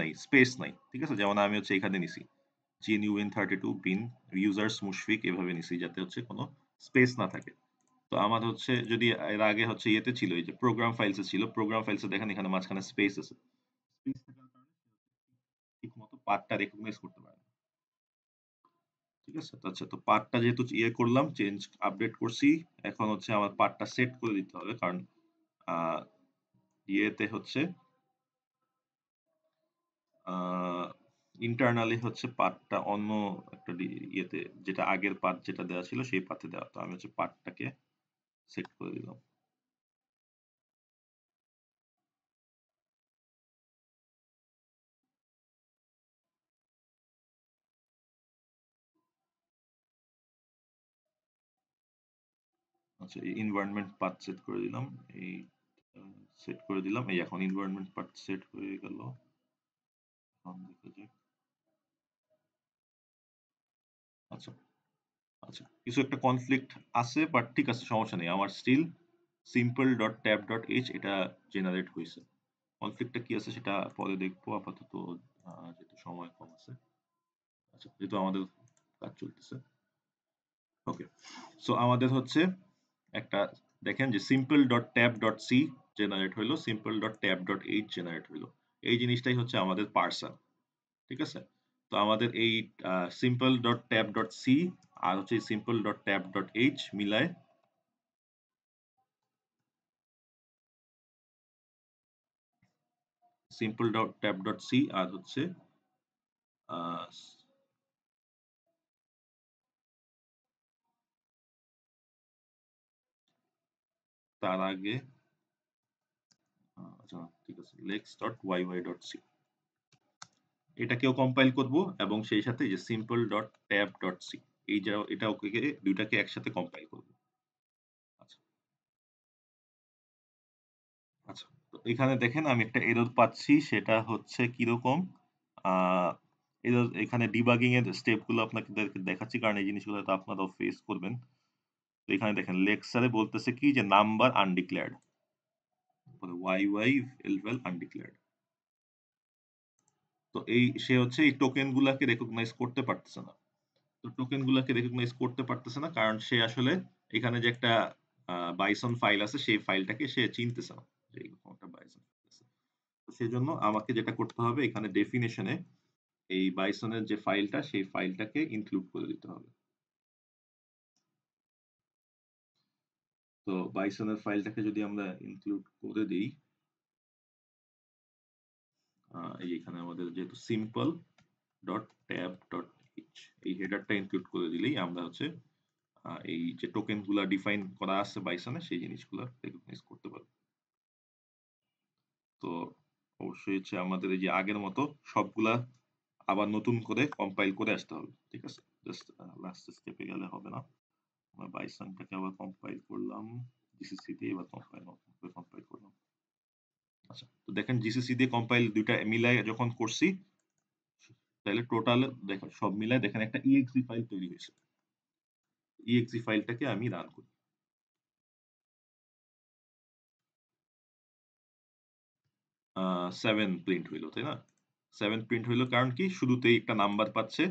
নাই, স্পেস নাই। ঠিক আছে? যেমন আমি হচ্ছে এখানে নিছি GNUIN32 bin users মুশফিক, এভাবে নিছি যাতে হচ্ছে কোনো স্পেস না থাকে। তো আমার হচ্ছে যদি এর আগে হচ্ছে ইয়েতে ছিল, এই যে প্রোগ্রাম ফাইলসে ছিল, প্রোগ্রাম ফাইলসে দেখেন এখানে মাঝখানে স্পেস আছে। স্পেস থাকার কারণে ঠিক মতো পাথটা রেকগনাইজ করতে পারে না। ঠিক আছে? তো আচ্ছা, তো পাথটা যেহেতু ইয়ে করলাম, আপডেট করছি, এখন হচ্ছে আমার পাথটা সেট করে দিতে হবে, কারণ আহ ইয়েতে হচ্ছে ইন্টারনালি হচ্ছে পাথটা অন্য একটা ইয়েতে, যেটা আগের পাথ যেটা দেওয়া ছিল সেই পাথে দেওয়া। তো আমি হচ্ছে পাথটাকে সেট করে দিলাম। আচ্ছা, এই এনভায়রনমেন্ট পাথ সেট করে দিলাম, এই সেট করে দিলাম। এই এখন এনভায়রনমেন্ট পাথ সেট হয়ে গেল। দেখা যাক। আচ্ছা আচ্ছা, কিছু একটা কনফ্লিক্ট আছে, বাট ঠিক আছে, সমস্যা নেই। আমার স্টিল simple.tab.h এটা জেনারেট হয়েছে। কনফ্লিক্টটা কি আছে সেটা পরে দেখবো, আপাতত যেহেতু সময় কম আছে। আচ্ছা, যেহেতু আমাদের কাজ চলতেছে। ওকে, সো আমাদের হচ্ছে একটা দেখেন যে simple.tab.c জেনারেট হইলো, simple.tab.h জেনারেট হইলো। এই জিনিসটাই হচ্ছে আমাদের পার্সার। ঠিক আছে, তো আমাদের এই simple.tab.c আর হচ্ছে simple.tab.h মিলায় simple.tab.c আর হচ্ছে তার আগে আচ্ছা ঠিক আছে, lex.yy.c এটাকেও কম্পাইল করব এবং সেই সাথে যে simple.tab.c এই যে এটা ওকে দুইটাকে একসাথে কম্পাইল করব। আচ্ছা আচ্ছা, তো এখানে দেখেন আমি একটা এরর পাচ্ছি, সেটা হচ্ছে কিরকম। এরর এখানে ডিবাগিং এর স্টেপগুলো আপনাকে দেখাচ্ছি, কারণ এই জিনিসগুলো তো আপনারাও ফেস করবেন। তো এখানে দেখেন লেকচারে বলতেছে কি যে নাম্বার আনডিক্লেয়ার্ড, yy আনডিক্লেয়ার্ড। তো এই সে হচ্ছে এই টোকেন গুলাকে রেকগনাইজ করতে পারতেছে না। তো টোকেন গুলাকে রেকগনাইজ করতে পারতেছে না কারণ সে আসলে এখানে যে একটা বাইসন ফাইল আছে সেই ফাইলটাকে সে চিনতেছে না যে এরকম একটা বাইসন আছে। তো সেজন্য আমাকে যেটা করতে হবে, এখানে ডেফিনেশনে এই বাইসনের যে ফাইলটা সেই ফাইলটাকে ইনক্লুড করে দিতে হবে। তো বাইসনের ফাইলটাকে যদি আমরা ইনক্লুড করে দিই, এই এখানে আমাদের যেহেতু simple dot tab dot H এই হেডারটা ইনক্লুড করে দিলেই আমরা হচ্ছে এই যে টোকেন গুলা ডিফাইন করা আছে বাইসনে সেই জিনিসগুলো রেকগনাইজ করতে পারবো। তো অবশ্যই হচ্ছে আমাদের এই যে আগের মতো সবগুলা আবার নতুন করে কম্পাইল করে আসতে হবে। ঠিক আছে, জাস্ট লাস্ট স্টেপে গেলে হবে না। আমরা বাইসনটাকে আবার কম্পাইল করলাম জিসিসি দিয়ে, এবার কম্পাইল করলাম। আচ্ছা, তো দেখেন জিসিসি দিয়ে কম্পাইল দুইটা মিলাই যখন করছি, তাহলে টোটাল দেখেন সব মিলাই দেখেন একটা ইএক্সি ফাইল তৈরি হয়েছে। ইএক্সি ফাইলটাকে আমি রান করি। 7 প্রিন্ট হইলো, তাই না? 7 প্রিন্ট হইলো কারণ কি, শুরুতেই একটা নাম্বার পাচ্ছে।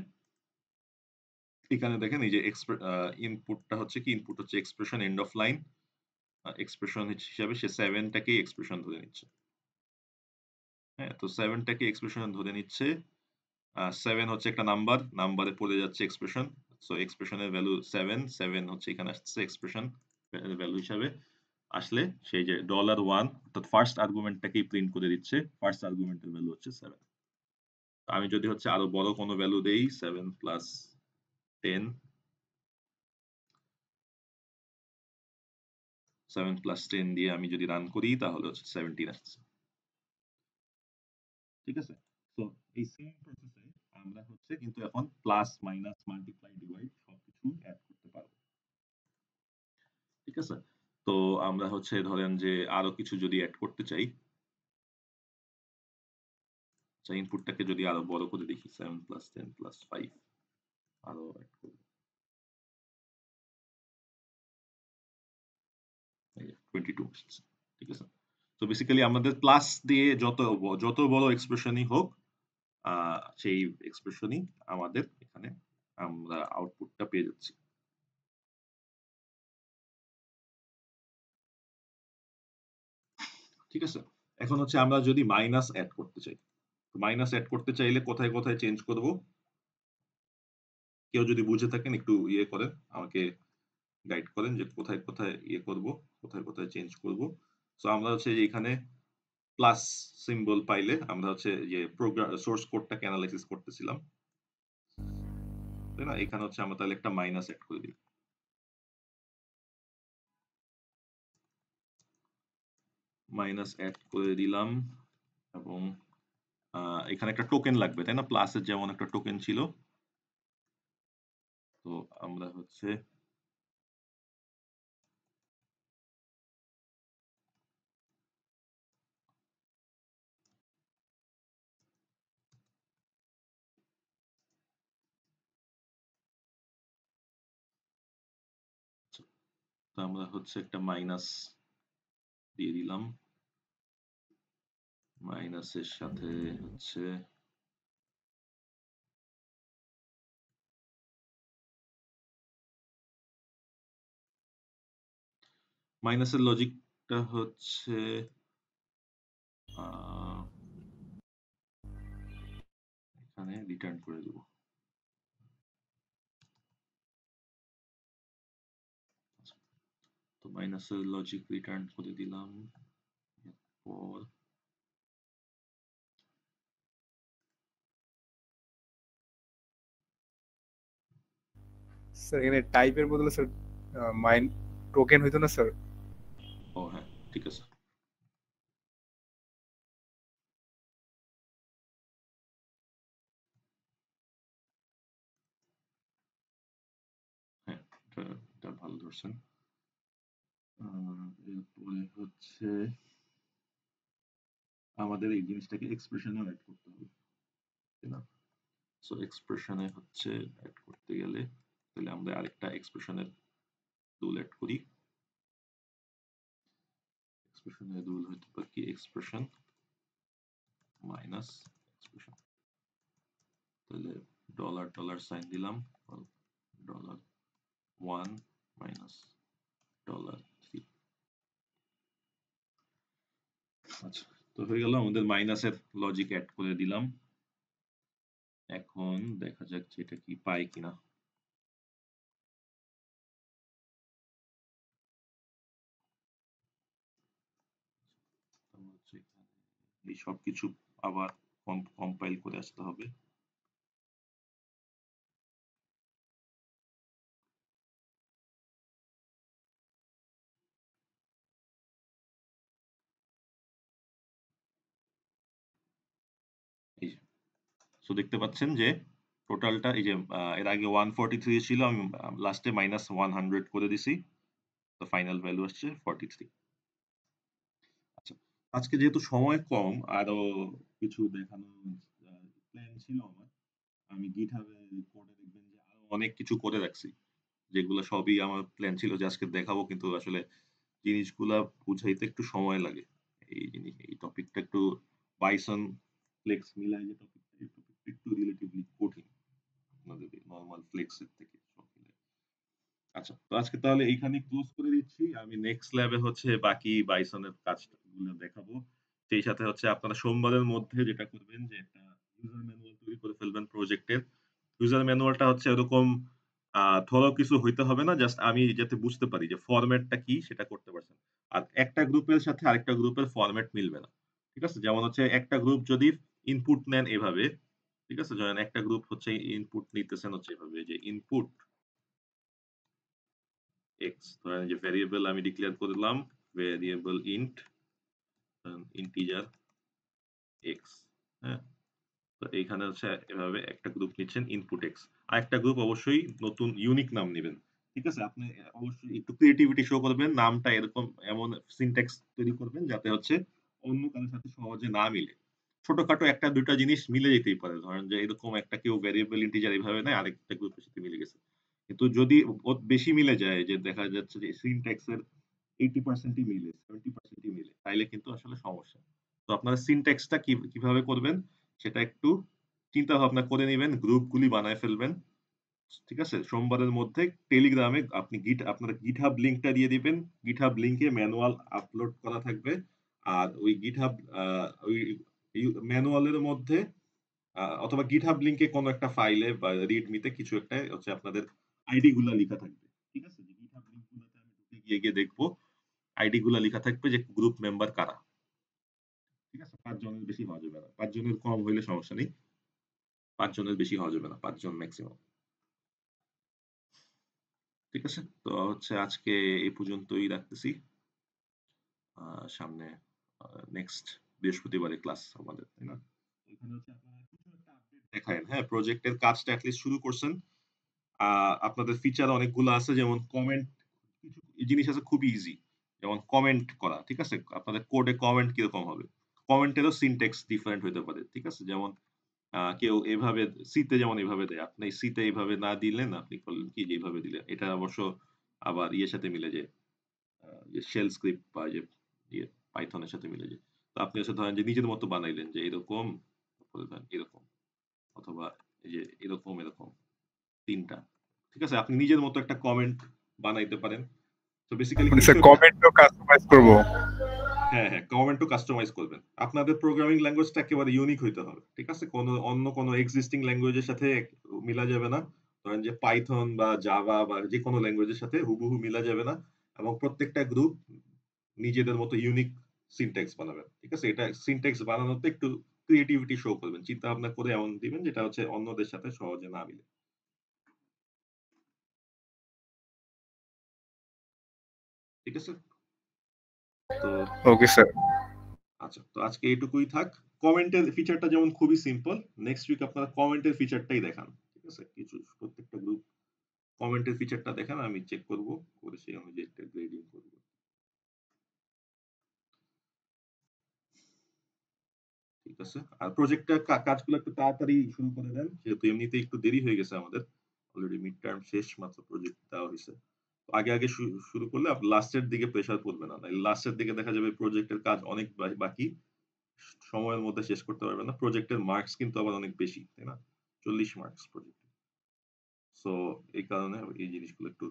এখানে দেখেন এই যে ইনপুটটা হচ্ছে কি, ইনপুট হচ্ছে expression end of line. Expression হিসাবে সে 7 টাকেই এক্সপ্রেশন ধরে নিচ্ছে। হ্যাঁ, তো 7 টাকে এক্সপ্রেশন ধরে নিচ্ছে। 7 হচ্ছে একটা নাম্বার, নাম্বারে পড়ে যাচ্ছে এক্সপ্রেশন। সো এক্সপ্রেশনের ভ্যালু 7, 7 হচ্ছে এখানে আসছে এক্সপ্রেশন ভ্যালু হিসাবে। আসলে সেই যে $1 অর্থাৎ ফার্স্ট আর্গুমেন্টটাকেই প্রিন্ট করে দিচ্ছে। ফার্স্ট আর্গুমেন্টের ভ্যালু হচ্ছে 7। আমি যদি হচ্ছে আরো বড় কোনো ভ্যালু দেই, 7 প্লাস 10, 7 প্লাস 10 দিয়ে আমি যদি রান করি তাহলে হচ্ছে 17 আসছে। ঠিক আছে, তো এই সেম প্রসেসে আমরা হচ্ছে কিন্তু এখন প্লাস মাইনাস মাল্টিপ্লাই ডিভাইড সবকিছু অ্যাড করতে পারবো। ঠিক আছে, তো আমরা হচ্ছে ধরেন যে আরো কিছু যদি অ্যাড করতে চাই, আচ্ছা ইনপুটটাকে যদি আরো বড় করে দেখি, 7 প্লাস 10 প্লাস 5 আরো অ্যাড করব, 22 আসছে। ঠিক আছে, তো বেসিক্যালি আমাদের প্লাস দিয়ে যত বড় এক্সপ্রেশনই হোক, সেই এক্সপ্রেশনই আমাদের এখানে আমরা আউটপুটটা পেয়ে যাচ্ছি। ঠিক আছে, এখন হচ্ছে আমরা যদি মাইনাস অ্যাড করতে চাই, মাইনাস অ্যাড করতে চাইলে কোথায় কোথায় চেঞ্জ করব, কেউ যদি বুঝে থাকেন একটু ইয়ে করেন, আমাকে গাইড করেন যে কোথায় কোথায় ইয়ে করব, কোথায় কোথায় চেঞ্জ করব। সো আমরা হচ্ছে যে এখানে প্লাস সিম্বল পাইলে আমরা হচ্ছে যে প্রোগ্রাম সোর্স কোডটাকে অ্যানালাইসিস করতেছিলাম, তাই না? এখানে হচ্ছে আমরা তাহলে একটা মাইনাস অ্যাড করে দিই। মাইনাস অ্যাড করে দিলাম এবং এখানে একটা টোকেন লাগবে তাই না, প্লাসের যেমন একটা টোকেন ছিল। তো আমরা হচ্ছে একটা মাইনাস দিয়ে দিলাম, মাইনাসের সাথে হচ্ছে মাইনাসের লজিকটা হচ্ছে এখানে রিটার্ন করে দেব। তো মাইনাসের লজিক রিটার্ন করে দিলাম। এরপর স্যার এখানে টাইপের বদলে স্যার মাইন টোকেন হইতো না স্যার? ও হ্যাঁ, ঠিক আছে। হ্যাঁ, এটা ভালো ধরছেন। এরপরে হচ্ছে আমাদের এই জিনিসটাকে এক্সপ্রেশনে অ্যাড করতে হবে, তাই না? সো এক্সপ্রেশনে হচ্ছে অ্যাড করতে গেলে তাহলে আমরা আরেকটা এক্সপ্রেশনের রুল অ্যাড করি। এক্সপ্রেশনের রুল হতে পারে কি, এক্সপ্রেশন মাইনাস এক্সপ্রেশন। তাহলে ডলার ডলার সাইন দিলাম, $1 মাইনাস $3। আচ্ছা, তো হয়ে গেল, আমাদের মাইনাসের লজিক অ্যাড করে দিলাম। এখন দেখা যাক যে এটা কি পাই কিনা। এই সবকিছু আবার কম্পাইল করে আসতে হবে। এই যে, সো দেখতে পাচ্ছেন যে টোটালটা এই যে এর আগে 143 ছিল, আমি লাস্টে মাইনাস 100 করে দিছি, তো ফাইনাল ভ্যালু আসছে 43। আচ্ছা, আজকে যেহেতু সময় কম, আরো কিছু দেখানোর প্ল্যান ছিল আমার। আমি গিটহাবে কোডে দেখবেন যে আরো অনেক কিছু করে রাখছি, যেগুলো সবই আমার প্ল্যান ছিল যে আজকে দেখাবো, কিন্তু আসলে জিনিসগুলা বুঝাইতে একটু সময় লাগে। এই জিনিস, এই টপিকটা একটু বাইসন ফ্লেক্স মিলাই যে টপিকটা, এই টপিকটা একটু রিলেটিভলি কঠিন আপনাদের নর্মাল ফ্লেক্সের থেকে সব মিলে। আচ্ছা, তো আজকে তাহলে এইখানে ক্লোজ করে দিচ্ছি। আমি নেক্সট ল্যাবে হচ্ছে বাকি বাইসনের কাজগুলো দেখাবো। সেই সাথে হচ্ছে আপনারা সোমবারের মধ্যে যেটা করবেন যে একটা ইউজার ম্যানুয়াল তৈরি করে ফেলবেন প্রজেক্টের। ইউজার ম্যানুয়ালটা হচ্ছে এরকম থরো কিছু হইতে হবে না, জাস্ট আমি যাতে বুঝতে পারি যে ফরম্যাটটা কি সেটা করতে পারছেন। আর একটা গ্রুপের সাথে আরেকটা গ্রুপের ফরম্যাট মিলবে না। ঠিক আছে? যেমন হচ্ছে একটা গ্রুপ যদি ইনপুট নেন এভাবে, ঠিক আছে? যেমন একটা গ্রুপ হচ্ছে ইনপুট নিতেছেন হচ্ছে এভাবে যে ইনপুট x, ধরেন যে ভেরিয়েবল আমি ডিক্লেয়ার করলাম ভেরিয়েবল ইন্ট ইন্টিজার x। হ্যাঁ, তো এইখানে হচ্ছে এভাবে একটা গ্রুপ নিচ্ছেন ইনপুট x, আর একটা গ্রুপ অবশ্যই নতুন ইউনিক নাম নেবেন। ঠিক আছে? আপনি অবশ্যই একটু ক্রিয়েটিভিটি শো করবেন, নামটা এরকম এমন সিনট্যাক্স তৈরি করবেন যাতে হচ্ছে অন্য কারোর সাথে সহজে না মিলে। ছোটখাটো একটা দুইটা জিনিস মিলে যেতেই পারে, ধরেন যে এরকম একটা কেউ ভেরিয়েবল ইন্টিজার এইভাবে নেয়, আরেকটা গ্রুপের সাথে মিলে গেছে। কিন্তু যদি বেশি মিলে যায়, যে দেখা যাচ্ছে যে সিনট্যাক্স এর 80% মিলে, 70% মিলে, তাইলে কিন্তু আসলে সমস্যা। তো আপনারা সিনট্যাক্সটা কিভাবে করবেন সেটা একটু চিন্তা ভাবনা করে নিবেন, গ্রুপগুলি বানায় ফেলবেন। ঠিক আছে? সোমবারের মধ্যে টেলিগ্রামে আপনি আপনারা গিটহাব লিংকটা দিয়ে দিবেন। গিটহাব লিংকে ম্যানুয়াল আপলোড করা থাকবে। আর ওই গিটহাব ওই ম্যানুয়ালের মধ্যে অথবা গিটহাব লিংকে কোনো একটা ফাইলে বা রিডমিতে কিছু একটা হচ্ছে আপনাদের আইডি গুলা লেখা থাকবে। ঠিক আছে? যে গিটহাব লিংক গুলোতে আমি ঢুকে গিয়ে দেখবো আইডি গুলা লেখা থাকবে যে গ্রুপ মেম্বার কারা। ঠিক আছে? ৫ জনের বেশি হওয়া যাবে না। ৫ জনের কম হইলে সমস্যা নেই। ৫ জনের বেশি হওয়া যাবে না। ৫ জন ম্যাক্সিমাম। ঠিক আছে? তো হচ্ছে আজকে এই পর্যন্তই রাখতেছি। সামনে নেক্সট বৃহস্পতিবারে ক্লাস আমাদের, তাই না? এখানে হচ্ছে আপনারা কিছু একটা আপডেট দেখায়, হ্যাঁ, প্রজেক্টের কাজটা অ্যাটলিস্ট শুরু করছেন। আপনাদের ফিচার অনেকগুলো আছে, যেমন কমেন্ট, কিছু জিনিস আছে খুবই ইজি, যেমন কমেন্ট করা, ঠিক আছে? আপনাদের কোডে কমেন্ট কিরকম হবে? কমেন্টেরও সিনট্যাক্স ডিফারেন্ট হতে পারে, ঠিক আছে? যেমন কেউ এভাবে সিতে যেমন এভাবে দেয়, আপনি সিতে এইভাবে না দিলেন, আপনি করলেন কি যে এইভাবে দিলেন। এটা অবশ্য আবার ইয়ের সাথে মিলে যে শেল স্ক্রিপ্ট বা যে ইয়ে পাইথনের সাথে মিলে যে, তো আপনি হচ্ছে ধরেন যে নিজের মতো বানাইলেন যে এরকম, তারপরে ধরেন এরকম, অথবা এই যে এরকম এরকম ৩ টা, ঠিক আছে? আপনি নিজের মতো একটা কমেন্ট বানাইতে পারেন। তো বেসিক্যালি মানে কিছু স্যার একটা, কমেন্টও কাস্টমাইজ করব। হ্যাঁ, হ্যাঁ, কমেন্টও কাস্টমাইজ করবেন। আপনাদের প্রোগ্রামিং ল্যাঙ্গুয়েজটা একেবারে ইউনিক হইতে হবে, ঠিক আছে? অন্য কোনো এক্সিস্টিং ল্যাঙ্গুয়েজের সাথে মিলা যাবে না। ধরেন যে পাইথন বা জাভা বা যেকোনো ল্যাঙ্গুয়েজের সাথে হুবহু মিলা যাবে না, এবং প্রত্যেকটা গ্রুপ নিজেদের মতো ইউনিক সিনট্যাক্স বানাবেন, ঠিক আছে? এটা সিনট্যাক্স বানানোতে একটু ক্রিয়েটিভিটি শো করবেন, চিন্তা ভাবনা করে এমন দিবেন যেটা হচ্ছে অন্যদের সাথে সহজে না মিলে, ঠিক আছে? তো ওকে স্যার। আচ্ছা, তো আজকে এইটুকুই থাক। কমেন্টের ফিচারটা যেমন খুবই সিম্পল, নেক্সট উইক আপনারা কমেন্টের ফিচারটাই দেখান, ঠিক আছে? কিছু প্রত্যেকটা গ্রুপ কমেন্টের ফিচারটা দেখান, আমি চেক করব, করে সেই অনুযায়ী একটা গ্রেডিং করব। ঠিক আছে? আর প্রজেক্টটা কাজগুলো একটু তাড়াতাড়ি শুরু করে দেন, যেহেতু এমনিতেই একটু দেরি হয়ে গেছে আমাদের। অলরেডি মিড টার্ম শেষ, মাত্র প্রজেক্ট দেওয়া হইছে। তো আগে শুরু করলে লাস্টের দিকে প্রেশার পড়বে না। লাস্টের দিকে দেখা যাবে প্রজেক্টের কাজ অনেক বাকি, সময়ের মধ্যে শেষ করতে পারবে না। প্রজেক্টের মার্কস কিন্তু আবার অনেক বেশি, তাই না? 40 মার্কস প্রজেক্ট। সো এই কারণে এই জিনিসগুলো একটু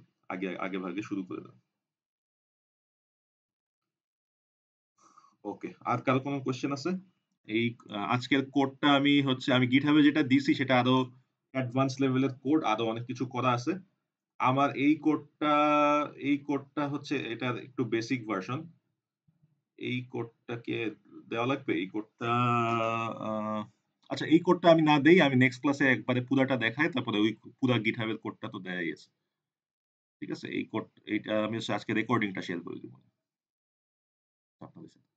আগে ভাগে শুরু করে দাও। ওকে, আর কারো কোনো কোশ্চেন আছে? এই আজকের কোডটা আমি গিটহাবে যেটা দিছি সেটা আরো অ্যাডভান্স লেভেলের কোড, আরো অনেক কিছু করা আছে। আমার এই কোডটা হচ্ছে এটার একটু বেসিক ভার্সন। এই কোডটাকে দেওয়া লাগবে, এই কোডটা আচ্ছা, এই কোডটা আমি না দেই, আমি নেক্সট ক্লাসে একবারে পুরাটা দেখাই, তারপরে ওই পুরা গিটহাবের কোডটা তো দেয়াই আছে, ঠিক আছে? এইটা আমি হচ্ছে আজকে রেকর্ডিংটা শেয়ার করে দিব আপনাদের সাথে,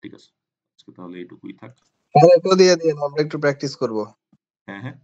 ঠিক আছে? আজকে তাহলে এইটুকুই থাক। তাহলে তো দিয়ে দিন, আমরা একটু প্র্যাকটিস করব। হ্যাঁ, হ্যাঁ।